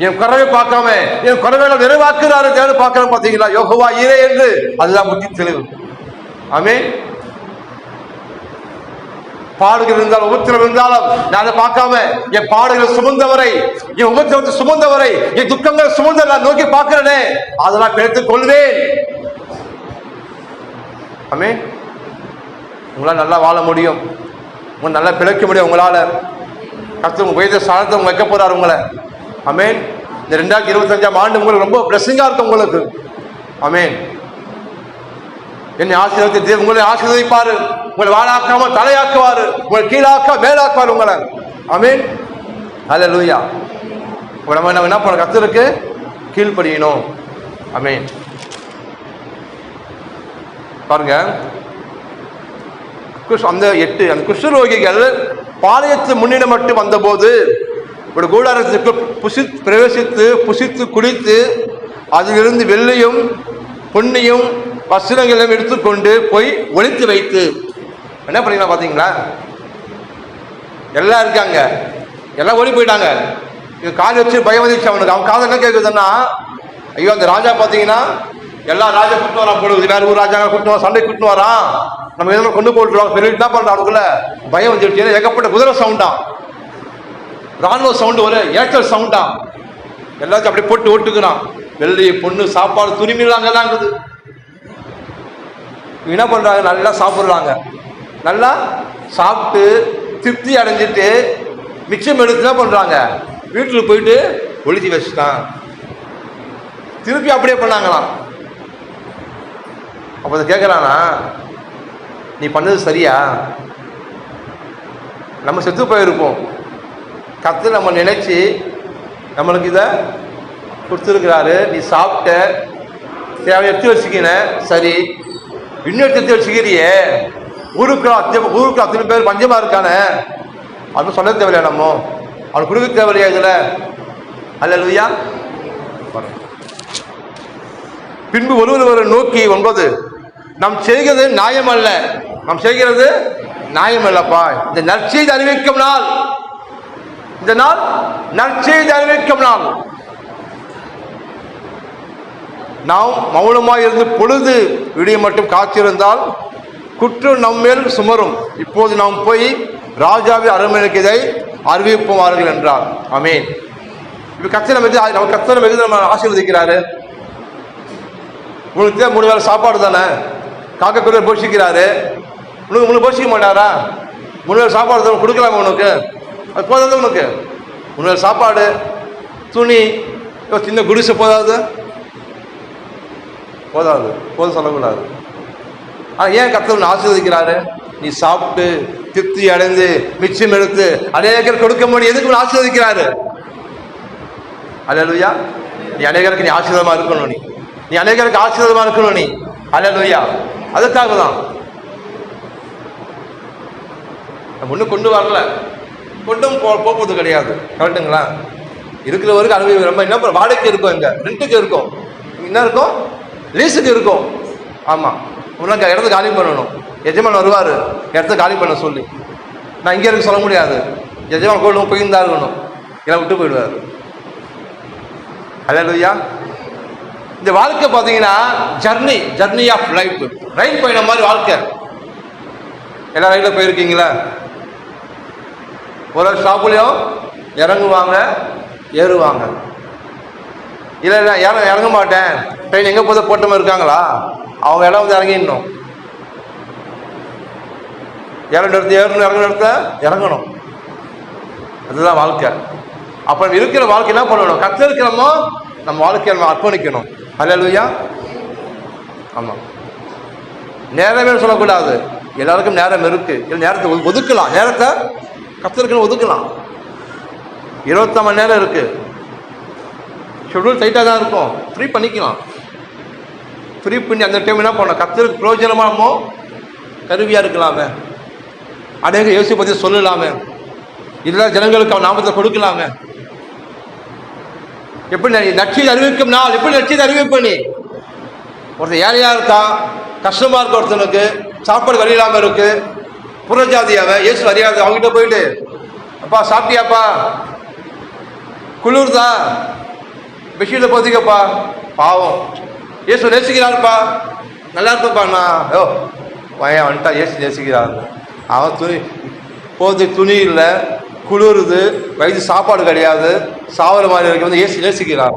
என் குறைவை பார்க்காம என் குறைவை நிறைவாக்குறாரு தேவன் பார்க்கறேன் பார்த்தீங்களா, யோகோவா ஈரே என்று, அதுதான் புத்தி தெளிவு. ஆமென். பாடுகள் இருந்தாலும் உபத்திரம் இருந்தாலும் நான் அதை பார்க்காம என் பாடுகளை சுமந்தவரை, என் உபத்திரத்தை சுமந்தவரை, என் துக்கங்களை சுமந்த நான் நோக்கி பார்க்கிறேனே, அதெல்லாம் பிழைத்துக் கொள்வேன். ஆமென். உங்களால் நல்லா வாழ முடியும், உங்களை நல்லா பிழைக்க முடியும். உங்களால கர்த்தர் உங்க உயர்ந்த ஸ்தானத்தை உங்க வைக்க போறாரு உங்களை. ஆமென். இந்த 2025ஆம் ஆண்டு உங்களுக்கு ரொம்ப பிளெஸிங்கா இருக்கும் உங்களுக்கு. ஆமென். என்னை ஆசீர்வதித்து உங்களை ஆசீர்வதிப்பாரு, உங்களை வாழாக்காம தலையாக்குவாரு, உங்களை கீழாக்க மேலாக்குவார் உங்களை. ஆமென். ஹல்லேலூயா. நம்ம என்ன பண்ண கர்த்தருக்கு கீழ்ப்படியணும். ஆமென். பாருங்க, அந்த 8 அந்த குஷ்டரோகிகள் பாளையத்து முன்னிடம் மட்டும் வந்தபோது ஒரு கூடாரத்திற்கு பிரவேசித்து புசித்து குடித்து அதிலிருந்து வெள்ளியும் பொன்னியும் வஸ்திரங்களையும் எடுத்துக்கொண்டு போய் ஒளித்து வைத்து என்ன பண்ணீங்களா பார்த்தீங்களா? எல்லாம் இருக்காங்க, எல்லாம் ஓடி போயிட்டாங்க. கால் வச்சு பயம் வந்துச்சு அவனுக்கு. அவன் காது என்ன கேட்குதுன்னா, ஐயோ அந்த ராஜா பார்த்தீங்கன்னா எல்லா ராஜா கூட்டு வரான் போடுது, வேற ஒரு ராஜா கூட்டு வரான், சண்டை கூட்டு வரான், நம்ம எதுவும் கொண்டு போட்டுருவாங்க பெரிய என்ன பண்ணுறான். அவனுக்குள்ள பயம் வந்துடுச்சு. ஏகப்பட்ட குதிரை சவுண்டான், ராணுவ சவுண்டு, ஒரு ஏற்றல் சவுண்டான். எல்லாத்தையும் அப்படி போட்டு ஓட்டுக்கிறான். வெள்ளி பொண்ணு சாப்பாடு துணிமீன் அங்கே தான் இருக்குது. என்ன பண்ணுறாங்க, நல்லா சாப்பிட்றாங்க. நல்லா சாப்பிட்டு திருப்தி அடைஞ்சிட்டு மிச்சம் எடுத்து என்ன பண்ணுறாங்க, வீட்டில் போயிட்டு ஒளிச்சு வச்சுட்டான். திருப்பி அப்படியே பண்ணாங்களாம். அப்போ அதை கேட்குறானா, நீ பண்ணது சரியா? நம்ம செத்து போயிருப்போம், கர்த்தர் நம்ம நினைச்சு நம்மளுக்கு இதை கொடுத்துருக்கிறாரு. நீ சாப்பிட்ட தேவை எடுத்து வச்சுக்கின சரி, இன்னும் எடுத்து வச்சுக்கிறியே, ஊருக்கு அத்தனை பேர் பஞ்சமாக இருக்கானே அப்படின்னு சொல்ல தேவையில்லையா? நம்ம அவனுக்கு கொடுக்க தேவையில்லையா இதில்? அல்லேலூயா. பின்பு ஒருவரை நோக்கி 9 நாம் செய்கிறது நியாயம் அல்ல, நாம் செய்கிறது நியாயம் அல்லப்பா. இந்த நற்செய்தி அறிவிக்கும் நாள், இந்த நாள் நற்செய்தி அறிவிக்கும் நாள். நாம் மௌனமாய் இருந்து பொழுது விடிய மட்டும் காத்திருந்தால் குற்றம் நம்மேல் சுமரும். இப்போது நாம் போய் ராஜாவின் அரண்மனைக்கு இதை அறிவிப்போமார்கள் என்றார். ஆமென். இப்போ கர்த்தர் நம்ம ஆசீர்வதிக்கிறாரு. உங்களுக்கு 3 வேளை சாப்பாடு தானே, காக்கக்குள்ள போஷிக்கிறாரு. உங்களுக்கு போஷிக்க மாட்டாரா? 3 வேளை சாப்பாடு தான் கொடுக்கலாமா உனக்கு? அது போதாது உனக்கு? 3 வேளை சாப்பாடு, துணி, சின்ன குடிசை போதாது? போதும் சொல்லக்கூடாது. ஆனால் ஏன் கர்த்தர் ஆசீர்வதிக்கிறாரு? நீ சாப்பிட்டு திருப்தி அடைந்து மிச்சம் எடுத்து அநேகருக்கு கொடுக்க முடியும். எதுக்கு ஆசீர்வதிக்கிறாரு? அல்லேலூயா. நீ அநேகருக்கு நீ ஆசீர்வாதமா இருக்கணும், நீ அநேகருக்கு ஆசீர்வாதமா இருக்கணும் நீ. அல்லேலூயா. அதுக்காக தான் நம்ம ஒன்றும் கொண்டு வரல, கொண்டும் போகிறது கிடையாது. கரெக்டுங்களா? இருக்கிறவருக்கு அனுபவம். ரொம்ப என்ன வாடகைக்கு இருக்கும், இங்கே ரெண்டுக்கு இருக்கும், என்ன இருக்கும், லீஸுக்கு இருக்கும். ஆமாம், உனக்கு இடத்த காலி பண்ணணும். எஜமான் வருவார் இடத்த காலி பண்ண சொல்லி. நான் இங்கே இருக்க சொல்ல முடியாது, எஜமான் கோயிலும் போயிருந்தா இருக்கணும், எல்லாம் விட்டு போயிடுவார். அல்லேலூயா. இந்த வாழ்க்கை பார்த்தீங்கன்னா ஜர்னி ஆஃப் லைஃப், ரயில் பயணம் மாதிரி வாழ்க்கை. எல்லா ரயிலில் போயிருக்கீங்களா? ஒரு ஸ்டாப்லேயும் இறங்குவாங்க ஏறுவாங்க. இல்லை இறங்க மாட்டேன், ட்ரெயின் எங்கே போத போட்டமாக இருக்காங்களா, அவங்க இடம் வந்து இறங்கிடணும். ஏறணும் இடத்த இறங்கணும். அதுதான் வாழ்க்கை. அப்போ இருக்கிற வாழ்க்கை என்ன பண்ணணும்? கர்த்தர் இருக்கிறோமோ நம்ம வாழ்க்கையை நம்ம அர்ப்பணிக்கணும். அல்லேலூயா. ஆமாம், நேரமே சொல்லக்கூடாது. எல்லாருக்கும் நேரம் இருக்கு, நேரத்தை ஒதுக்கலாம், நேரத்தை கர்த்தருக்கு ஒதுக்கலாம். 28 மணி நேரம் இருக்கு, ஷெட்யூல் டைட்டாக தான் இருக்கும், ஃப்ரீ பண்ணிக்கலாம். ஃப்ரீ பண்ணி அந்த டைம் என்ன பண்ணணும்? கர்த்தருக்கு பிரயோஜனமாமோ கருவியாக இருக்கலாமே, அநேக யோசிப்பை பற்றி சொல்லலாமே, இதெல்லாம் ஜனங்களுக்கு அவன் நாமத்தை கொடுக்கலாமே. எப்படி நற்செய்தி அறிவிக்கும் நாள், எப்படி நற்செய்தி அறிவிப்ப? நீ ஒருத்தர் ஏழையாக இருக்கா, கஷ்டமாக இருக்க, ஒருத்தனுக்கு சாப்பாடு வழி இல்லாமல் இருக்கு, புறஜாதியாவ இயேசு அறியாது, அவங்ககிட்ட போயிட்டு அப்பா சாப்பிட்டியாப்பா, குளிர்தா, பெட்ஷீட்டை போத்திக்கப்பா, பாவம் இயேசு நேசிக்கிறாருப்பா, நல்லா இருப்பப்பா. நான் பையன் வந்துட்டா, இயேசு நேசிக்கிறாரு. அவன் துணி இல்லை, குளிருது, வயது சாப்பாடு கிடையாது, சாவர மாதிரி இருக்கு, வந்து இயேசு நேசிக்கிறார்.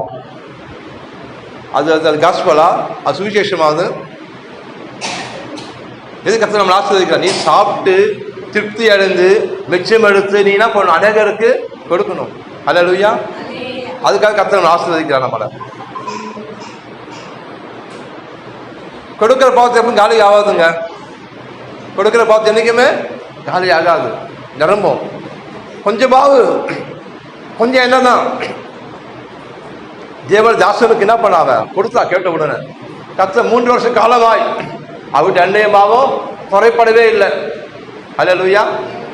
அது காஸ்பலா, அது சுவிசேஷமாவது. எது கர்த்தர் நம்ம ஆசீர்வதிக்கிறார்? நீ சாப்பிட்டு திருப்தி அடைந்து மிச்சம் எடுத்து நீ என்ன பண்ணணும்? அநேகருக்கு கொடுக்கணும். அல்லேலூயா. அதுக்காக கர்த்தர் நம்ம ஆசீர்வதிக்கிறார் நம்மளை. கொடுக்குற பாவத்தை எப்பவும் காலி ஆகாதுங்க. கொடுக்குற பாவத்தை என்றைக்குமே காலி ஆகாது, நிரம்பும். கொஞ்சமாவது கொஞ்சம் என்னதான் தேவன் தாசனுக்கு என்ன பண்ணாவ கொடுத்தா கேட்ட உடனே கர்த்தர் 3 வருஷம் காலமாய் அவர்கிட்ட அந்நியமாகவும் குறைப்படவே இல்லை. அல்லேலூயா.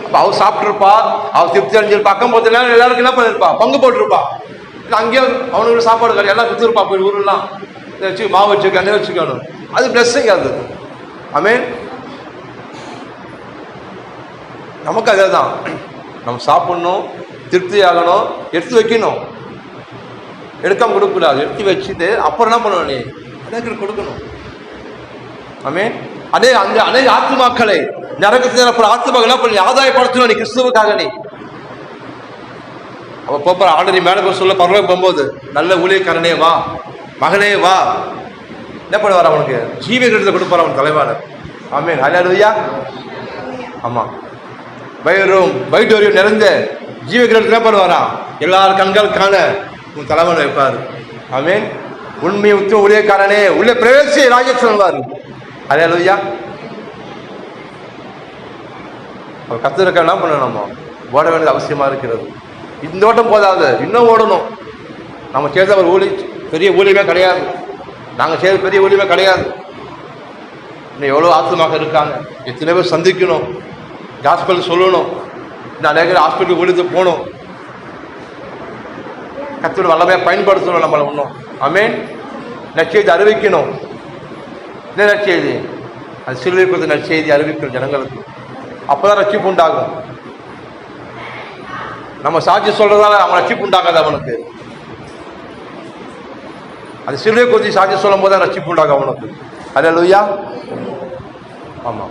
அப்போ அவர் சாப்பிட்ருப்பா, அவர் திருப்தி அடைஞ்சிருப்பா. அக்கம் போத்துல எல்லாருக்கும் என்ன பண்ணிருப்பா, பங்கு போட்டிருப்பா. இல்லை அங்கேயும் அவனுக்கு சாப்பாடு கிடையாது, எல்லாம் கொடுத்துருப்பா. போய் ஊரெல்லாம் வச்சு மாவு வச்சுக்க, எண்ணெய் வச்சுக்கணும். அது பிளஸ்ஸிங். அது ஆமென். நமக்கு அதே தான். நம்ம சாப்பிடணும், திருப்தி ஆகணும், எடுத்து வைக்கணும். எடுக்காம கொடுக்கக்கூடாது, எடுத்து வச்சுட்டு அப்புறம் என்ன பண்ணணும், நீ அநேகருக்கு கொடுக்கணும். ஆமென். அநேக ஆத்துமாக்களை நரகத்தில் ஆத்துமாக்கள் என்ன பண்ணி ஆதாயப்படுத்தணும். நீ கிறிஸ்துவுக்காக நீ அவ போற ஆர்டர் நீ மேலே போய் சொல்ல பரவாயில்ல. போகும்போது நல்ல ஊழியக்காரனே வா, மகனே வா, என்ன பண்ணுவார், அவனுக்கு ஜீவகிரத்தை கொடுப்பார் அவன் தலைவான. ஆமென். அல்லேலூயா. ஆமா, வைடோரியம் நிறைந்த ஜீவகிரத்தை என்ன பண்ணுவாரா, எல்லாரும் கண்கள் காண உன் தலைவன் வைப்பார். ஆமென். உண்மை உத்தம ஊழியக்காரனே உள்ளே பிரவேசி ராஜ்யம் சொல்வார். அல்லேலூயா. அவர் கர்த்தருக்கு என்ன பண்ணணுமோ ஓட வேண்டியது அவசியமா இருக்கிறது. இந்த ஓட்டம் போதாது, இன்னும் ஓடணும். நம்ம செய்த ஒரு பெரிய ஊழியமே கிடையாது, நாங்கள் செய்த பெரிய ஊழியமே கிடையாது. இன்னும் எவ்வளோ ஆத்துமாக இருக்காங்க, எத்தனை பேர் சந்திக்கணும், ஹாஸ்பிட்டல் சொல்லணும், இன்னும் அநேக ஹாஸ்பிட்டல் ஊழியத்துக்கு போகணும். கர்த்தரோட வல்லமையாக பயன்படுத்தணும் நம்மளை இன்னும். ஆமென். நற்செய்தி அறிவிக்கணும். என்ன நற்செய்தி? அது சிலுவை குறித்த நற்செய்தி அறிவிக்கணும் ஜனங்களுக்கு. அப்போதான் ரட்சிப்பு உண்டாகும். நம்ம சாட்சி சொல்றதால அவன் ரட்சிப்பு உண்டாகாது அவனுக்கு. அது சிலுவை குறித்து சாட்சி சொல்லும் போது தான் ரட்சிப்பு உண்டாகும் அவனுக்கு. அல்லேலூயா. ஆமா,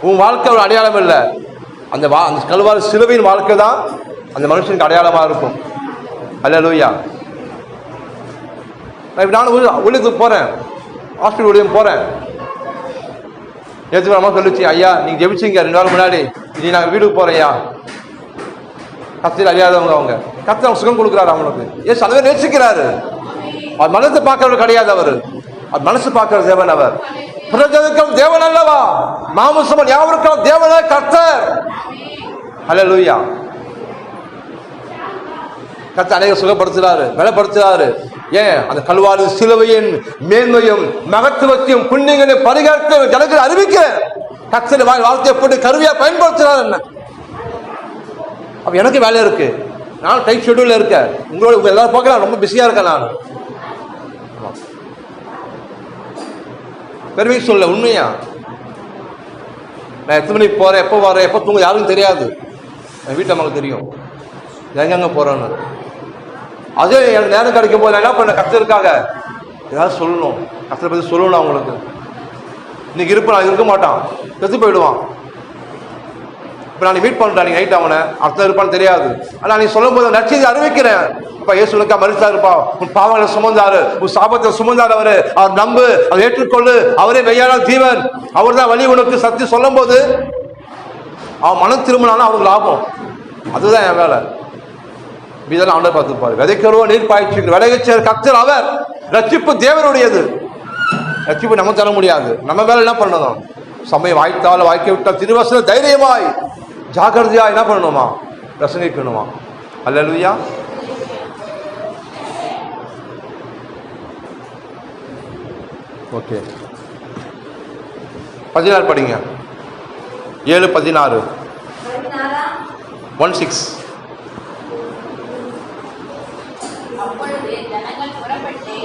உன் வாழ்க்கை ஒரு அடையாளம் இல்லை, அந்த கல்வாரி சிலுவையின் வாழ்க்கை தான் அந்த மனுஷனுக்கு அடையாளமா இருக்கும். அல்லேலூயா. நான் ஊழியத்துக்கு போறேன், ஹாஸ்பிட்டல் ஊழியம் போறேன். நேற்று அம்மா சொல்லிச்சு, ஐயா நீங்க ஜெபிச்சிங்க 2 நாள் முன்னாடி, இனி நாங்கள் வீட்டுக்கு போறேன்யா. கர்த்தர் அறியாதவங்க அவங்க, கர்த்தர் அவங்க சுகம் கொடுக்குறாரு அவனுக்கு. ஏன் அதுவே நேசிக்கிறாரு. அவர் மனசை பார்க்கறது கிடையாது, அவர் மனசு பார்க்கிற தேவன். அவர் பிரஜைக்கும் தேவன் அல்லவா, மாமிசம் யாவருக்கும் தேவனே கர்த்தர். அல்லேலூயா. கர்த்தர் அநேக சுகப்படுத்துறாரு, பலப்படுத்துறாரு. ஏன்? அந்த கல்வாரி சிலுவையின் மேன்மையும் மகத்துவத்தையும் புண்ணியங்களையும் பரிகாரத்தை ஜனங்கள் அறிவிக்க கர்த்தர் வார்த்தையை போட்டு கருவியா பயன்படுத்துறாரு. என்ன அப்ப எனக்கு வேலை இருக்கு, நான் டைட் ஷெட்யூல்ல இருக்கேன். உங்களோட எல்லாரும் பார்க்கலாம், ரொம்ப பிஸியா இருக்கேன் நான். பெருமை சொல்ல, உண்மையா நான் எத்தனை மணிக்கு போறேன், எப்போ வரேன், எப்போ தூங்க யாருக்கும் தெரியாது. என் வீட்டு அம்மாவுக்கு தெரியும் எங்கெங்க போறேன்னு. அதே எனக்கு நேரம் கிடைக்கும் போது என்ன பண்ண, கர்த்தருக்காக ஏதாவது சொல்லணும், கர்த்தரை பற்றி சொல்லணும் அவங்களுக்கு. இன்னைக்கு இருப்பான், இருக்க மாட்டான், செத்து போயிடுவான். இப்போ நான் மீட் பண்ணுறேன், நீங்கள் நைட் அவனை அர்த்தம் இருப்பான்னு தெரியாது. ஆனால் நீ சொல்லும் போது நற்செய்தி அறிவிக்கிறேன். அப்போ இயேசுக்கா மரிச்சா இருப்பா, உன் பாவங்களை சுமந்தாரு, உன் சாபத்தை சுமந்தாரு அவரு. அவர் நம்பு, அவர் ஏற்றுக்கொள்ளு, அவரே மெய்யான ஜீவன், அவர் தான் வழி உனக்கு சத்தி சொல்லும் போது அவன் மனம் திரும்பினாலும் அவனுக்கு லாபம். அதுதான் என் வேலை. இதெல்லாம் அவனை பார்த்துப்பாரு. விதைக்கிறவோ நீர் பாய்ச்சி விளைவிச்ச கர்த்தர் அவர். ரட்சிப்பு தேவனுடையது, ரட்சிப்பு நம்ம தர முடியாது. நம்ம வேலை என்ன பண்ணணும், சமயம் வாய்த்தால் வாய்க்க விட்டால் திருவசன தைரியமாய் ஜாக்கிரதையா என்ன பண்ணணுமா, பிரசங்கிக்கணுமா. அல்லேலூயா. ஓகே, 16 படிங்க. 7:16 16. அப்பொழுது ஜனங்கள் புறப்பட்டு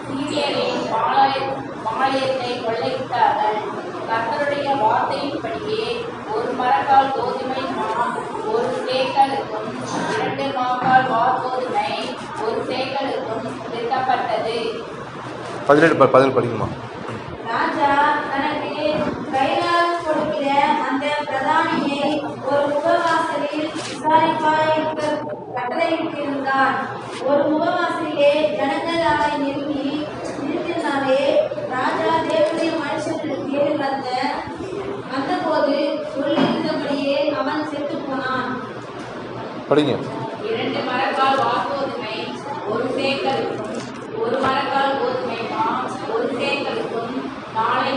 சீரியரின் பாளையத்தை கொள்ளையிட்டார்கள். கர்த்தருடைய வார்த்தையின்படியே 1 மரக்கால் கோதுமை மா 1 சேக்கலுக்கும் 2 மாக்கால் வார்கோதுமை 1 சேக்கலுக்கும் விற்கப்பட்டது. 17 படிக்குமா. ராஜா தனக்கு கைலால் கொடுக்கிற அந்த பிரதானியை ஒரு முகவாசலில் விசாரிப்பாயிருக்க கட்டளையிட்டிருந்தார். ஒரு முகவாசலிலே ஜனங்கள் அவரை நிறுத்தினாலே ராஜா தேவனுடைய மனுஷனுக்கு வந்தபோது சொல்லியிருந்தபடியே அவன் செத்து போனான். படிங்க. 2 மரக்கால் வார்கோதுமை 1 சேக்கலுக்கும் 1 மரக்கால் கோதுமை மா 1 சேக்கலுக்கும் நாளை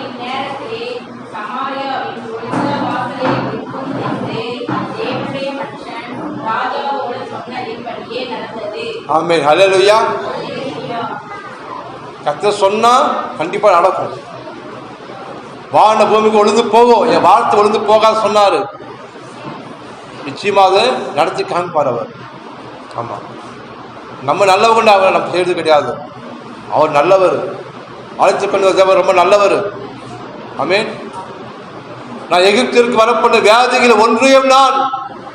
ஆமென். ஹல்லேலூயா. கர்த்தர் சொன்னா கண்டிப்பா நடக்கும். வான பூமிக்கு ஒழுந்து போகும், என் வார்த்தை ஒழுந்து போகாது சொன்னாரு. நிச்சயமாக நடத்தி காமிப்பார் அவர். ஆமா, நம்ம நல்லவங்க அவரை நம்ம செய்யறது கிடையாது. அவர் நல்லவர், அழைத்து கொண்டு வந்தவர் ரொம்ப நல்லவர். ஆமென். நான் எகிப்திற்கு வரப்பட்ட வியாதிகள் ஒன்றையும் நான்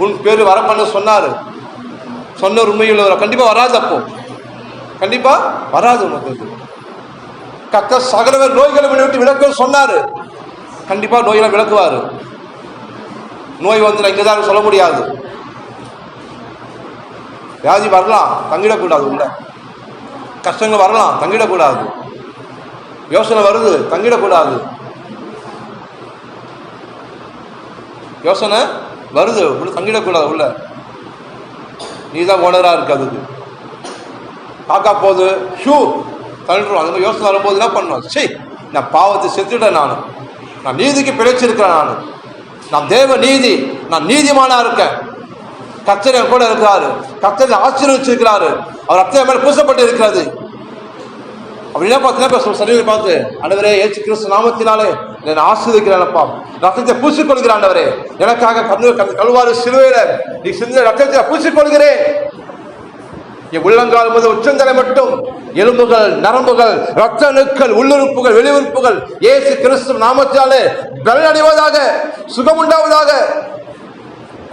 உன் பேரு வரப்பண்ண சொன்னாரு. சொன்ன உண்மையுள்ளவர் கண்டிப்பா வராது. அப்போ கண்டிப்பா வராது. உனக்கு கர்த்தர் சகல நோய்களை விட்டு விளக்க சொன்னாரு. கண்டிப்பா நோய்களை விளக்குவாரு. நோய் வந்து நான் இங்கதான் சொல்ல முடியாது. வியாதி வரலாம், தங்கிடக்கூடாது. உள்ள கஷ்டங்கள் வரலாம், தங்கிடக்கூடாது. யோசனை வருது, தங்கிடக்கூடாது. யோசனை வருது, உள்ள தங்கிடக்கூடாது. உள்ள நீதான் ஓனரா இருக்கு. அதுக்கு காக்கா போகுது, ஷூ தள்ளுறோம். அது மாதிரி யோசனை வரும்போது என்ன பண்ணுவோம்? சரி, நான் பாவத்தை செத்துட்டேன், நான் நீதிக்கு பிழைச்சிருக்கிறேன், நான் தேவ நீதி, நான் நீதிமானா இருக்கேன். கர்த்தர் என் கூட இருக்கிறாரு, கர்த்தர் ஆசீர்வதிச்சிருக்கிறாரு, அவர் ரத்தம் மேல பூசப்பட்டு இருக்கிறது. அப்படின்னா பார்த்தீங்கன்னா சரீரை பார்த்து, ஆண்டவரே இயேசு கிறிஸ்து நாமத்தினாலே என்னை ஆசீர்வதிக்கிறேன்ப்பா, ரத்தத்தை பூசிக்கொள்கிறேன் ஆண்டவரே, எனக்காக கல்வாரி சிலுவையில நீ சிந்த ரத்தத்தை பூசிக்கொள்கிறேன். என் உள்ளங்கால் முதல் உச்சந்தலை மட்டும் எலும்புகள், நரம்புகள், ரத்த அணுக்கள், உள்ளுறுப்புகள், வெளியுறுப்புகள் இயேசு கிறிஸ்து நாமத்தினாலே பலன் அடைவதாக, சுகம் உண்டாவதாக.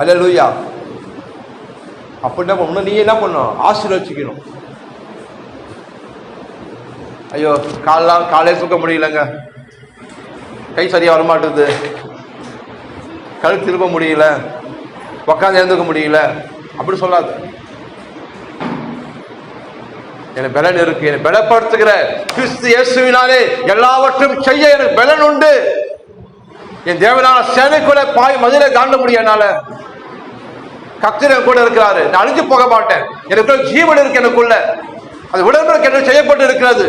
அல்லேலூயா. அப்படின்னா முன்ன நீ என்ன பண்ணணும்? ஆசீர்வதிக்கணும். ஐயோ காலையில் தூக்க முடியலங்க, கை சரியா வரமாட்டுது, கழுத்து திருப்ப முடியல, உக்காந்து எழுந்துக்க முடியல, அப்படி சொல்லாது. எனக்கு பலன் இருக்கு, என்னை பலப்படுத்துகிற கிறிஸ்து இயேசுவினாலே எல்லாவற்றும் செய்ய எனக்கு பலன் உண்டு. என் தேவனான சேனைக்குள்ள பாய் மதிலை தாண்ட முடியும். என்னால கர்த்தர் கூட இருக்கிறாரு, நான் அழிஞ்சு போக மாட்டேன். எனக்குள்ள ஜீவன் இருக்கு, எனக்குள்ள அது உடன்படிக்கை என்ன செய்யப்பட்டு இருக்கிறது.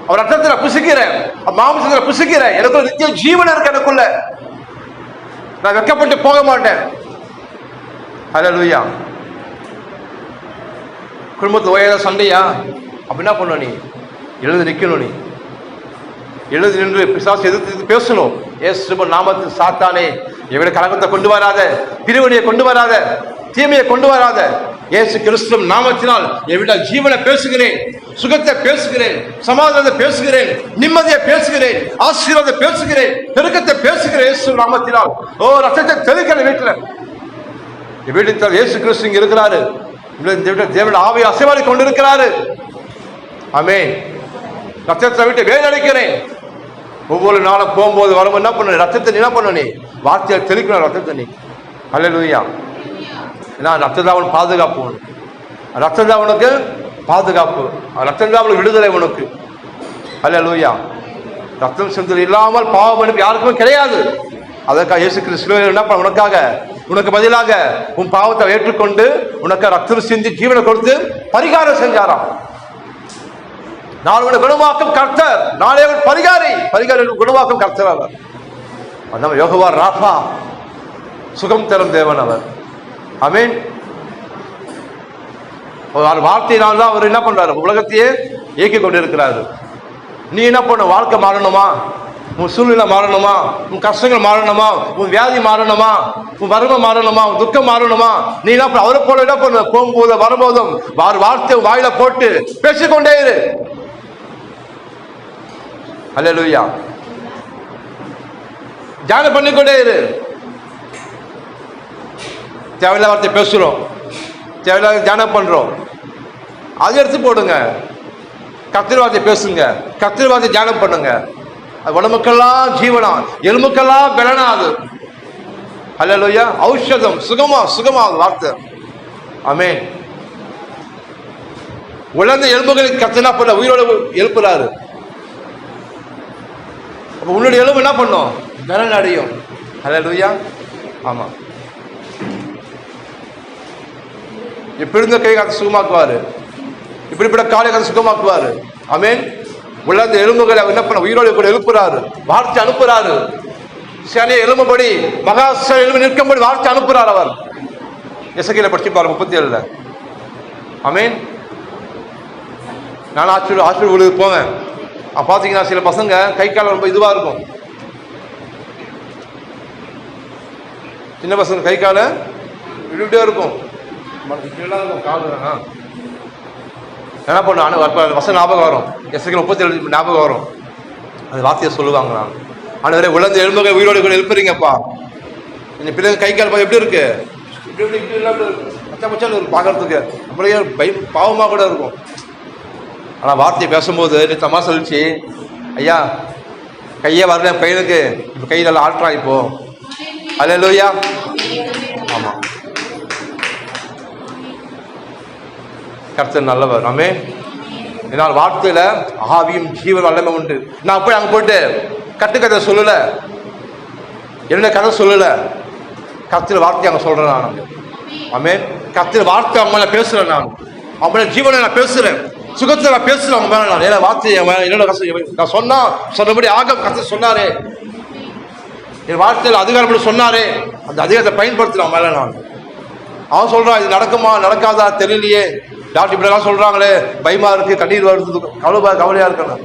அவர் ரத்தத்துல புசிக்கிறேன், மாம்சத்துல புசிக்கிறேன், எனக்குள்ள நித்திய ஜீவன் இருக்கு. எனக்குள்ள நான் வெட்கப்பட்டு போக மாட்டேன். அல்லேலூயா. குடும்பத்து ஓயாத சண்டையா? அப்படின்னா பண்ண நீ எழுந்து நிற்கணும். நீ எழுந்து நின்று பிசாசு எதிர்த்து பேசணும். இயேசு நாமத்தில் சாத்தானே எவ்வளவு கலகத்தை கொண்டு வராத, பிரிவினையை கொண்டு வராத, தீமையை கொண்டு வராத. இயேசு கிறிஸ்து நாமத்தினால் எவ்வளவு ஜீவனை பேசுகிறேன், சுகத்தை பேசுகிறேன், சமாதானத்தை பேசுகிறேன், நிம்மதியை பேசுகிறேன், ஆசீர்வாதத்தை பேசுகிறேன், பெருக்கத்தை பேசுகிறேன். இயேசு நாமத்தினால் ஓ ரத்தத்தை தெளிக்கிற வீட்டில் இயேசு கிறிஸ்து இங்க இருக்கிறாரு. தேவனுடைய ஆவியை அசைவாடி கொண்டிருக்கிறாரு. ஆமென். ரத்தத்தை விட்டு வேதனைக்கிறேன். ஒவ்வொரு நாளும் போகும்போது வரும் என்ன பண்ண, ரத்தத்தை என்ன பண்ண, நீ வார்த்தையை தெளிக்கணும். ரத்தத்தை நீ அல்லேலூயா. ஏன்னா ரத்தம் தான் அவனுக்கு பாதுகாப்பு, ரத்தம் தான் அவனுக்கு பாதுகாப்பு, ரத்தம் தான் அவனுக்கு விடுதலை உனக்கு. அல்லேலூயா. ரத்தம் சிந்தல் இல்லாமல் பாவம் அனுப்பி யாருக்குமே கிடையாது. அதற்காக இயேசு கிறிஸ்து என்ன பண்ண, உனக்காக, உனக்கு பதிலாக உன் பாவத்தை ஏற்றுக்கொண்டு உனக்கு ரத்தம் சிந்தி ஜீவனை கொடுத்து பரிகாரம் செஞ்சாராம். நாளை குணமாக்கும் கர்த்தர், நாளை பரிகாரி குணமாக்கும் கர்த்தர் அவர். நம்ம யோகவா ராஃபா, சுகம் தரும் தேவன் அவர். ஆமென். வார்த்தையினால் தான் அவர் என்ன பண்றாரு, உலகத்தையே இயக்கி கொண்டிருக்கிறாரு. நீ என்ன பண்ண, வாழ்க்கை மாறணுமா, உன் சூழ்நிலை மாறணுமா, உன் கஷ்டங்கள் மாறணுமா, உன் வியாதி மாறணுமா, உன் வறுமை மாறணுமா, உன் துக்கம் மாறணுமா, நீ என்ன பண்ண, அவரை போல என்ன பண்ண, போகும்போது வரும்போதும் வார்த்தை வாயில போட்டு பேசிக்கொண்டே இரு. அல்லேலூயா. தியானம் பண்ணிக்கொண்டே இரு. தேவையில்லாத வார்த்தை பேசுறோம், தேவையில்லாத தியானம் பண்றோம், அதை எடுத்து போடுங்க. கர்த்தர் வார்த்தை பேசுங்க, கர்த்தர் வார்த்தை தியானம் பண்ணுங்க. அது உடம்புக்கெல்லாம் ஜீவனா, எலும்புக்கெல்லாம் பலனாது. அல்லேலூயா. ஔஷதம், சுகமா வார்த்தை. ஆமென். உலர்ந்த எலும்புகளுக்கு கர்த்தர் பண்ண உயிரோடு எழுப்புறாரு. அப்ப உன்னுடைய எலும்பு என்ன பண்ணும், பலன் அடையும். அல்லேலூயா. ஆமா. இப்படி இருந்த கை காத்து சுகமாக்குவாரு, இப்படிப்பட்ட காலை காத்து சுகமாக்குவாரு. ஆமென். உலர்ந்த எலும்புகளை என்ன பண்ண, உயிரோடு கூட எழுப்புறாரு, வார்த்தை அனுப்புறாரு. சனி எலும்புபடி மகா எலும்பு நிற்கும்படி வார்த்தை அனுப்புறார் அவர். எசேக்கியேலை படிச்சு பாருங்க 37. ஆமென். நான் ஹாஸ்பிட்டல் ஊருக்கு போவேன். பார்த்தீங்கன்னா சில பசங்க கை கால் ரொம்ப இதுவாக இருக்கும். சின்ன பசங்க கை கால இப்படியே இருக்கும், இப்படிலாம் இருக்கும் கால். என்ன பண்ணும் வசம் ஞாபகம் வரும், எஸ்ஐக்கு 37 ஞாபகம் வரும். அந்த வார்த்தையை சொல்லுவாங்க. நான் ஆண்டவரே உலர்ந்த எலும்புகள் உயிரோடு கூட எழுப்புறீங்கப்பா. இந்த பிள்ளைங்க கை கால் எப்படி இருக்கு, இப்படி பச்சை பச்சான்னு இருக்கும் பார்க்கறதுக்கு, அப்படியே பாவமாக கூட இருக்கும். ஆனால் வார்த்தையை பேசும்போது நித்தமாக சொல்லிச்சு, ஐயா கையே வரல என் பையனுக்கு, இப்போ கை நல்லா ஆட்டுறான் இப்போ. அல்லேலூயா. ஆமாம், கர்த்தர் நல்லவர். ஆமென். என்னால் வார்த்தையில் ஆவியும் ஜீவன் வல்லமை உண்டு. நான் போய் அங்கே போயிட்டு கட்டுக்கதை சொல்லலை, என்ன கதை சொல்லலை, கர்த்தர் வார்த்தை அங்கே சொல்கிறேன் நான். ஆமென். கர்த்தர் வார்த்தை அவங்க மேலே பேசுகிறேன். நான் அவங்கள ஜீவனை நான் பேசுகிறேன், சுகத்தை நான் பேசுகிறேன் அவங்க மேலே. நான் ஏன்னா வார்த்தை என்னோட நான் சொன்னபடி ஆக கர்த்தர் சொன்னாரே, என் வார்த்தையில் அதிகாரம் சொன்னாரே, அந்த அதிகாரத்தை பயன்படுத்துகிறேன் மேலே. நான் அவன் சொல்கிறான், இது நடக்குமா நடக்காதா தெரியலையே, டாக்டர் இப்படிலாம் சொல்கிறாங்களே, பயமாக இருக்குது, கண்ணீர் வருது, கவலையாக இருக்கணும்.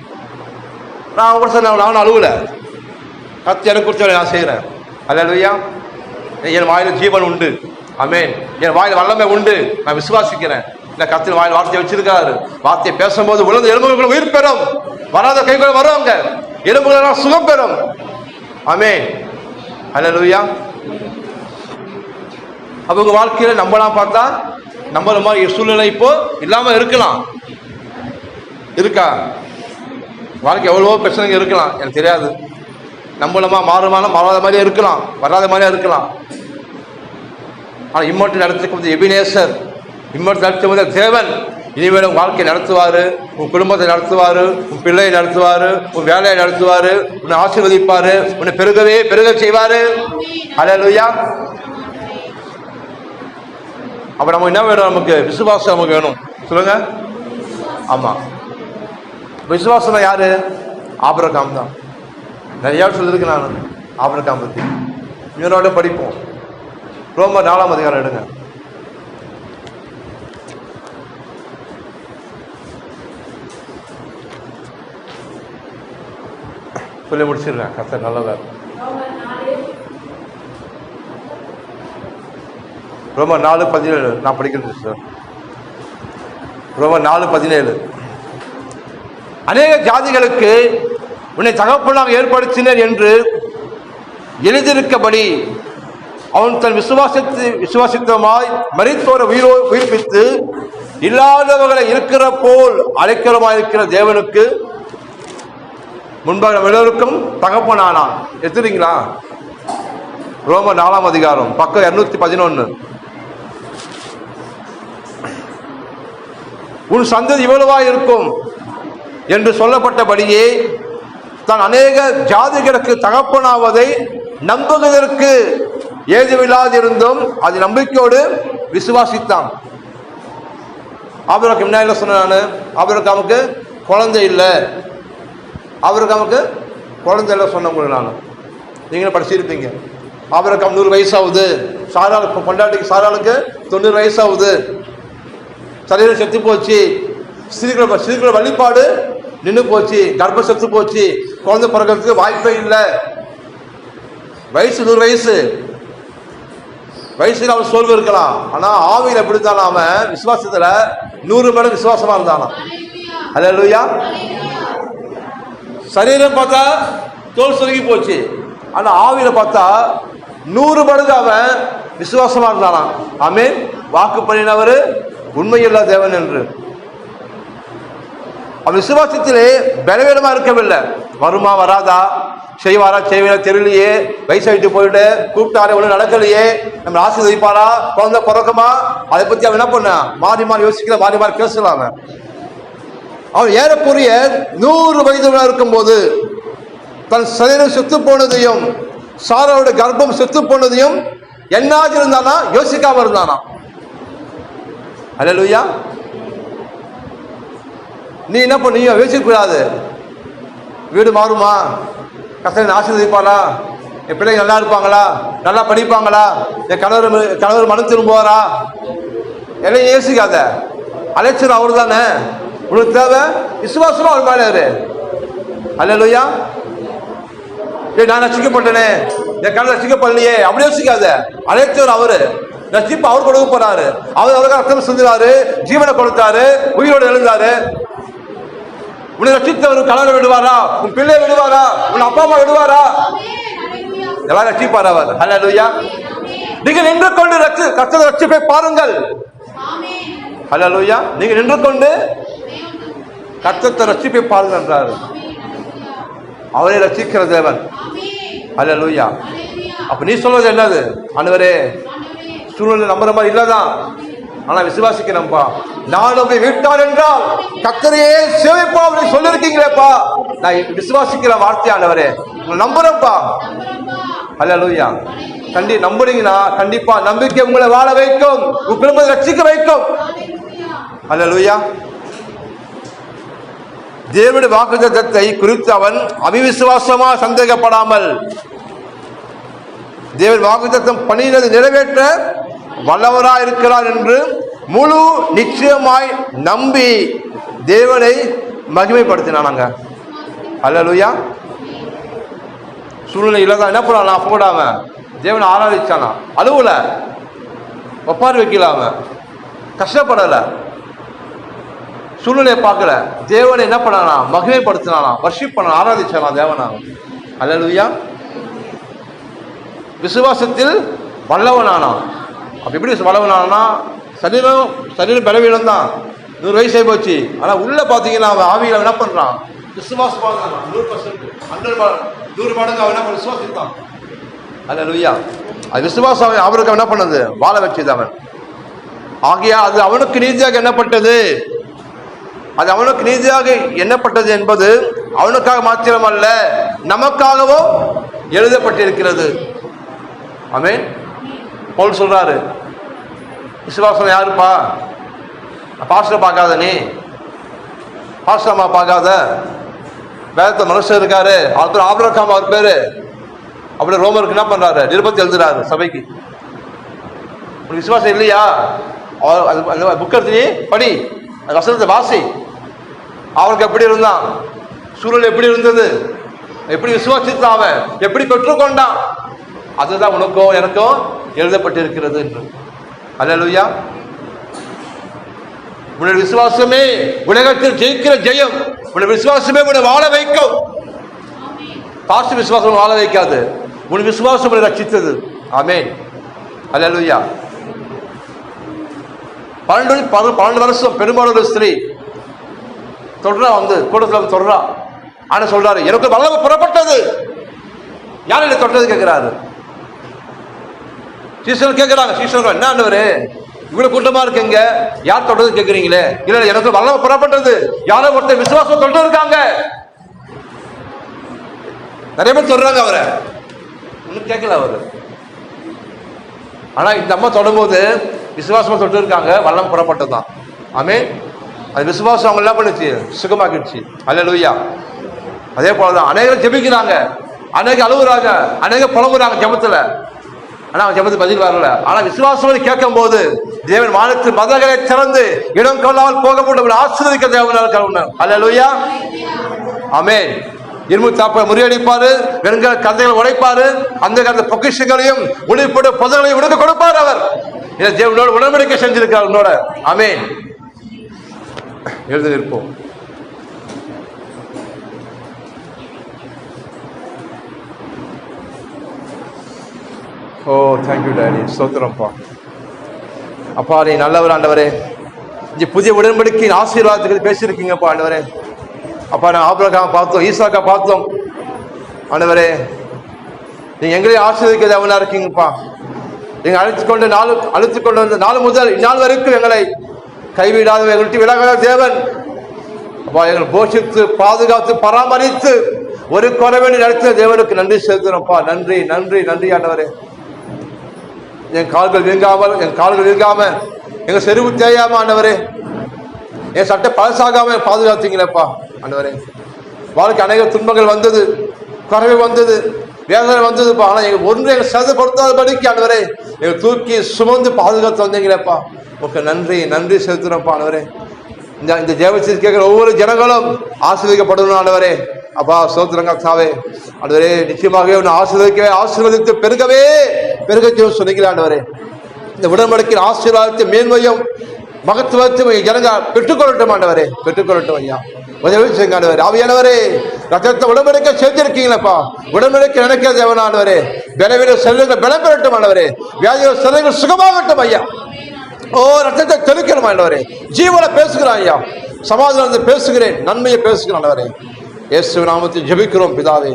நான் அவங்க கூட சார் நானும் அழுவலை, கத்து எனக்கு குறித்த நான் செய்கிறேன். அல்லேலூயா. என் வாயில் ஜீவன் உண்டு. ஆமென். என் வாயில் வல்லமை உண்டு, நான் விசுவாசிக்கிறேன். இல்லை கத்தின் வாயில் வார்த்தையை வச்சிருக்காரு. வார்த்தையை பேசும்போது உலர்ந்த எலும்புகள் உயிர் பெறும், வராத கைகள் வருவாங்க, எலும்புகள் சுகம் பெறும். ஆமென். அல்லேலூயா. அவங்க வாழ்க்கையில் நம்மளாம் பார்த்தா நம்மள மாதிரி சூழ்நிலை இப்போ இல்லாமல் இருக்கலாம். இருக்கா? வாழ்க்கை எவ்வளவோ பிரச்சனைங்க இருக்கலாம், எனக்கு தெரியாது. நம்மளமா மாறாத மாதிரியே இருக்கலாம், வராத மாதிரியே இருக்கலாம். ஆனால் இம்மட்டு நடத்துக்கு எபினேசர், இம்மட்டு நடத்தும் தேவன் இனிமேல் உன் வாழ்க்கையை நடத்துவார், உன் குடும்பத்தை நடத்துவார், உன் பிள்ளையை நடத்துவார், உன் வேலையை நடத்துவார், உன்னை ஆசீர்வதிப்பார், உன்னை பெருக செய்வார். அல்லேலூயா. அப்போ நம்ம என்ன வேணும்? நமக்கு விசுவாசம் நமக்கு வேணும். சொல்லுங்க. ஆமாம், விசுவாசம் யாரு? ஆபிரகாம் தான். நிறையா சொல்லியிருக்கு நான் ஆபிரகாம் பற்றி. இன்னொரு படிப்போம். ரோமர் 4ஆம் அதிகாரம் எடுங்க. சொல்லி முடிச்சிடுறேன். கர்த்தர் நல்லவர். ரோமர் 4:17 நான் படிக்கிறேன் சார். ரோமர் 4:17. அநேக ஜாதிகளுக்கு உன்னை தகப்பனாக ஏற்படுத்தினர் என்று எழுதியிருக்கபடி அவன் தன் விசுவாசித்தமாய் மரித்தோரை உயிர்ப்பித்து இல்லாதவர்களை இருக்கிற போல் அழைக்கிறமாயிருக்கிற தேவனுக்கு முன்பாக எல்லோருக்கும் தகப்பனானான். எடுத்துறீங்களா? ரோமர் 4ஆம் அதிகாரம் பக்கம் 211. உன் சந்ததி இவ்வளவா இருக்கும் என்று சொல்லப்பட்டபடியே தான் அநேக ஜாதிகளுக்கு தகப்பனாவதை நம்புவதற்கு ஏதுமில்லாதிருந்தும் அது நம்பிக்கையோடு விசுவாசித்தான். ஆபிரகாம் என்ன சொன்ன? ஆபிரகாமுக்கு குழந்தை இல்லை, ஆபிரகாமுக்கு குழந்தை இல்லை சொன்னவங்களுக்கு நான், நீங்களும் படிச்சிருப்பீங்க. ஆபிரகாம் 100 வயசாகுது, சாராளுக்கு பொண்டாட்டிக்கு சாராளுக்கு 90 வயசாகுது, சரீரம் செத்து போச்சு, சிறுகள வழிபாடு நின்று போச்சு, கர்ப்பம் செத்து போச்சு, குழந்தை பிறக்கிறதுக்கு வாய்ப்பே இல்லை. வயசு 100 வயசுல அவன் சோர்வு இருக்கலாம், ஆனா ஆவியில் எப்படித்தான் அவன் விசுவாசத்துல 100 மடங்கு விசுவாசமா இருந்தானா. அல்லேலூயா. சரீரம் பார்த்தா தோல் சுருங்கி போச்சு, ஆனா ஆவியில பார்த்தா 100 மடங்கு அவன் விசுவாசமா இருந்தானா. ஆமென். வாக்கு பண்ணினவர் உண்மையில்லா தேவன் என்று. அவன் விசுவாசத்திலே பலவீனமா இருக்கவில்லை. வருமா வராதா, செய்வாரா செய்வா தெரியலையே, வயசாயிட்டு போயிட்டு கூப்பிட்டாரே ஒன்றும் நடக்கலையே, நம்ம ஆசீர்வதிப்பாரா, குழந்தை பிறக்குமா, அதை பத்தி அவன் என்ன பண்ண மாறி மாறி யோசிக்கல, மாறி மாறி பேசலாம். அவன் ஏறக்குறைய 100 வயது இருக்கும்போது தன் சரீரம் செத்து போனதையும் சாராவோட கர்ப்பம் செத்து போனதையும் என்னாச்சு இருந்தானா யோசிக்காம இருந்தானா. அல்லேலூயா. நீ என்ன பண்ணீங்க யோசிக்க கூடாது. வீடு மாறுமா, கஷ்டம் ஆசீர்வதிப்பாரா, என் பிள்ளைங்க நல்லா இருப்பாங்களா, நல்லா படிப்பாங்களா, என் கணவர் மனம் திரும்புவாரா, எல்லாம் யோசிக்காத. அழைச்சர் அவர் தானே, உனக்கு தேவை விசுவாசமா அவர் மேல இரு. அல்லேலூயா. நான் ரட்சிக்கப்பட்டனே, என் கண்ண ரட்சிக்கப்படலையே அப்படி யோசிக்காத. அழைத்தவர் அவரு, ரட்சிப்பு அவர் கொடுக்க போறாரு. அவர் அவருக்கு ரத்தம் சிந்துவாரு, ஜீவனை கொடுத்தாரு, உயிரோடு எழுந்தாரு. உன்னை ரட்சித்தவர் கணவனை விடுவாரா? உன் பிள்ளை விடுவாரா? உன் அப்பா அம்மா விடுவாரா? எல்லாம் ரட்சிப்பார் அவர். அல்லேலூயா. நீங்க நின்று கொண்டு கர்த்தருடைய ரட்சிப்பை பாருங்கள். அல்லேலூயா. நீங்க நின்று கொண்டு கர்த்தருடைய ரட்சிப்பை பாருங்கள் என்றார். அவரை ரட்சிக்கிற தேவன். அல்லேலூயா. அப்ப நீ சொல்றது என்னது? ஆண்டவரே, சூழ்நிலை நம்புற மாதிரி இல்லதான், ஆனா விசுவாசிக்கிறேன்ப்பா. நான் உங்களை விட்டார் என்றால் கர்த்தரையே சேவிப்பா சொல்லிருக்கீங்களேப்பா. நான் விசுவாசிக்கிற வார்த்தை ஆண்டவரே, உங்களை நம்புறேன்ப்பா. அல்லேலூயா. நம்புறீங்கன்னா கண்டிப்பா நம்பிக்கை உங்களை வாழ வைக்கும், உங்க குடும்பத்தை ரட்சிக்க வைக்கும். அல்லேலூயா. தேவனுடைய வாக்குத்தத்தத்தை குறித்து அவன் அவிசுவாசமா சந்தேகப்படாமல், தேவன் வாக்குத்தத்தம் பண்ணினது நிறைவேற்ற வல்லவராய் இருக்கிறார் என்று முழு நிச்சயமாய் நம்பி தேவனை மகிமைப்படுத்தினானாங்க. அல்லேலூயா. சூழ்நிலை இல்லதான் என்ன பண்ணலாம், அப்ப கூட அவன் தேவனை ஆராதிச்சானா, அழுவல, ஒப்பாரி வைக்கல, அவன் கஷ்டப்படல, சூழ்நிலையை பார்க்கல, தேவனை என்ன பண்ணானா, மகிமைப்படுத்தினானா, வர்ஷிப் பண்ண, ஆராதிச்சானா தேவனா. அல்லேலூயா. விசுவாசத்தில் வல்லவனானா. அப்ப எப்படி வல்லவனானா? சரீரம் பலவீனம் தான், 100 வயசு ஆகி போச்சு, ஆனா உள்ள பாத்தீங்கன்னா அவன் ஆவியில என்ன பண்றான், விசுவாசம் 100%, 100 மடங்கு அவன் என்ன பண்ண விசுவாசித்தான். அல்லேலூயா. அது விசுவாசம் அவருக்கு என்ன பண்ணது, வாழ வச்சது அவன். ஆகியா அது அவனுக்கு நீதியாக எண்ணப்பட்டது. அது அவனுக்கு நீதியாக எண்ணப்பட்டது என்பது அவனுக்காக மாத்திரம் அல்ல, நமக்காகவும் எழுதப்பட்டிருக்கிறது. ஆமென். பவுல் சொல்றாரு, விசுவாசம் யாருப்பா? பாஸ்டர் பார்க்காத, நீ பாஸ்டர் அம்மா பார்க்காத, வேதத்தை மனுஷன் இருக்காரு, அவர் பேர் ஆபிரகாம், அவர் பேரு. அப்படி ரோமருக்கு என்ன பண்றாரு, நிருபத்தை எழுதுறாரு சபைக்கு. உனக்கு விசுவாசம் இல்லையா? அந்த புக் எடுத்து படி, அந்த வசனத்தை வாசி. அவனுக்கு எப்படி இருந்தான், சூழல் எப்படி இருந்தது, எப்படி விசுவாசித்தான், அவன் எப்படி பெற்றுக்கொண்டான், அதுதான் உனக்கும் எனக்கும் எழுதப்பட்டிருக்கிறது என்று. அல்லேலூயா. உன்னுடைய விசுவாசமே உலகத்தில் ஜெயிக்கிற ஜெயம். உன்னுடைய விசுவாசமே உன்னை வாழ வைக்கும். பாஸ்ட் விசுவாசம் வாழ வைக்காது, உன் விசுவாசம் உன்னை ரட்சித்தது. ஆமென். அல்லேலூயா. 12 வருஷம் பெரும்பாலும் ஒரு ஸ்திரீ தொடரா வந்து கூட்டத்தில் தொடரா. ஆனா சொல்றாரு, எனக்கு வல்லமை புறப்பட்டது. யார் என்ன தொட்டது கேட்கிறாரு. சீசன் கேட்கிறாங்க, சீசன் என்ன ஆண்டவரே இவ்வளவு கூட்டமா இருக்குங்க, யார் தொட்டது கேட்கிறீங்களே? இல்ல, எனக்கு வல்லமை புறப்பட்டது. யாரோ ஒருத்தர் விசுவாசம் தொட்டு இருக்காங்க. நிறைய பேர் சொல்றாங்க, அவரை ஒன்னும் கேட்கல அவரு. ஆனா இந்த அம்மா தொடும்போது விசுவாசமா தொட்டு இருக்காங்க, வல்லம் புறப்பட்டதுதான். ஆமென். அது விசுவாசம் அவங்க என்ன பண்ணுச்சு, சுகமாக்கிடுச்சு. அல்லேலூயா. அதே போலதான் அநேகர் ஜெபிக்கிறாங்க, அநேக அழுகுறாங்க, அநேக புலம்புறாங்க ஜெபத்துல. ஆனா அவன் ஜெபத்துக்கு பதில் வரல. ஆனா விசுவாசம் கேட்கும் போது தேவன் வானத்து மதகளை திறந்து இடம் கொள்ளாமல் போகப்பட்ட ஆசீர்வதிக்க தேவன். அல்லேலூயா. ஆமென். இரும்பு தாப்பை முறியடிப்பாரு, வெண்கல கந்தைகளை உடைப்பாரு, அந்த பொக்கிஷங்களையும் உடைப்பட புதங்களையும் உடுக்க கொடுப்பார் அவர். தேவனோட உடன்படிக்கை செஞ்சிருக்கார் உன்னோட. ஆமென். எழுதி இருப்போம். ஓ தேங்க்யூ டாடி, ஸ்தோத்திரம்ப்பா. அப்பா நீ நல்லவர் ஆண்டவரே. இங்கே புதிய உடன்படிக்கையின் ஆசீர்வாதத்துக்கு பேசியிருக்கீங்கப்பா ஆண்டவரே. அப்பா நான் ஆபிரகாம் பார்த்தோம், ஈசாக்கா பார்த்தோம் ஆண்டவரே. நீங்க எங்களையும் ஆசீர்வதிக்க அவனா இருக்கீங்கப்பா. எங்க அழைத்து கொண்டு வந்த நாள் முதல் இந்நாள் வரைக்கும் எங்களை கைவிடாத, எங்கள்கிட்ட விலகாத தேவன். அப்பா எங்களை போஷித்து பாதுகாத்து பராமரித்து ஒரு குறைவேண்டி நடத்தின தேவனுக்கு நன்றி செலுத்துறோம்ப்பா. நன்றி நன்றி நன்றி ஆண்டவரே. என் கால்கள் வீங்காம, எங்க செருப்பு தேயாம ஆண்டவரே, என் சட்டை பழசாகாம பாதுகாத்தீங்களேப்பா ஆண்டவரே. வாழ்க்கை அநேக துன்பங்கள் வந்தது, குறைவு வந்தது, வேதனை வந்ததுப்பா. ஆனா எங்க ஒன்று எங்க சேதப்படுத்தாதபடிக்கு ஆண்டவரே எங்க தூக்கி சுமந்து பாதுகாத்து வந்தீங்களேப்பா. உங்களுக்கு நன்றி நன்றி செலுத்துறோம்ப்பா ஆண்டவரே. இந்த ஜெபத்தில் கேட்கிற ஒவ்வொரு ஜனங்களும் ஆசீர்வதிக்கப்படணும் ஆண்டவரே. அப்பா ஸ்தோத்திரங்க சாவே ஆண்டவரே. நிச்சயமாகவே உன்னை ஆசீர்வதித்து பெருகவே சொன்னீங்களா ஆண்டவரே. இந்த உடன்படிக்கையின் ஆசீர்வாதத்தை மேன்மையும் மகத்துவத்தையும் ஜனங்க பெற்றுக்கொள்ளட்டும் ஆண்டவரே, பெற்றுக்கொள்ளட்டும் ஐயா. உதவி செய்யுங்க ஆண்டவரே. ஆவியானவரே, ரத்தத்தை உடன்படிக்கை செஞ்சிருக்கீங்களப்பா. உடன்படிக்கை நினைக்கிற தேவன் ஆண்டவரே. பலவீன செல்லுங்கள் பலம் பெறட்டும் ஆண்டவரே. வியாதிகள் செல்லுங்கள் சுகமாகட்டும் ஐயா. ஓ ரத்தத்தை தெளிக்கணும் ஆண்டவரே. ஜீவனை பேசுகிறான் ஐயா. சமாதானத்தை பேசுகிறேன், நன்மையை பேசுகிறேன் ஆண்டவரே. இயேசு நாமத்தில் ஜெபிக்கிறோம் பிதாவே.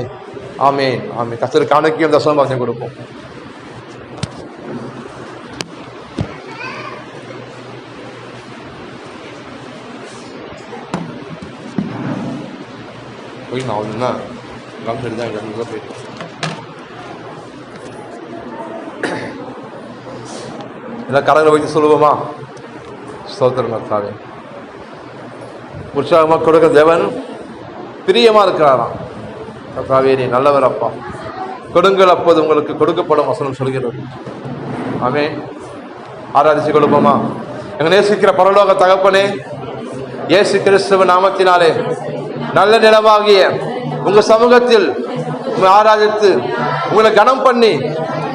ஆமென் ஆமென். கர்த்தருக்கு அனுக்கியம் தசமபாகம் கொடுப்போம். போய் நான் ஒன்றுனா கம்சரி தான் எங்கே போயிட்டு எல்லாம் கரங்களை வைத்து சொல்லுவோமா? ஸ்தோத்திரம் கர்த்தாவே. உற்சாகமாக கொடுக்க தேவன் பிரியமாக இருக்கிறாராம். கர்த்தாவே நீ நல்லவர் அப்பா. கொடுங்கள் அப்போது உங்களுக்கு கொடுக்கப்படும் வசனம் சொல்கிறது. ஆமென். ஆராதிச்சு கொடுப்போமா? எங்க நேசிக்கிற பரலோக தகப்பனே, இயேசு கிறிஸ்துவ நாமத்தினாலே நல்ல நிலமாகிய உங்க சமூகத்தில் உங்களை ஆராதித்து உங்களை கனம் பண்ணி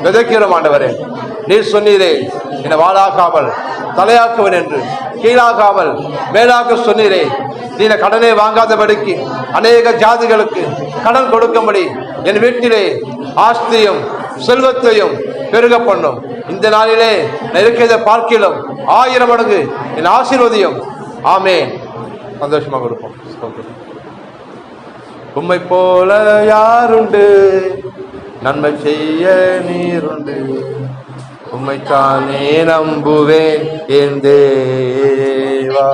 விதைக்கிறோம் ஆண்டவரே. நீர் சொன்னீரே, என்னை வாழாக்காமல் தலையாக்குவன் என்று, கீழாக்காமல் மேலாக்க சொன்னீரே. நீ கடனை வாங்காதபடிக்கு அநேக ஜாதிகளுக்கு கடன் கொடுக்கும்படி என் வீட்டிலே ஆஸ்தியும் செல்வத்தையும் பெருக பண்ணும். இந்த நாளிலே இருக்கிறத பார்க்கிலும் 1000 மடங்கு என் ஆசீர்வதியும். ஆமென். சந்தோஷமாக கொடுப்போம். உம்மை போல யாருண்டு, நன்மை செய்ய நீருண்டு. உம்மைத்தானே நம்புவேன் என் தேவா.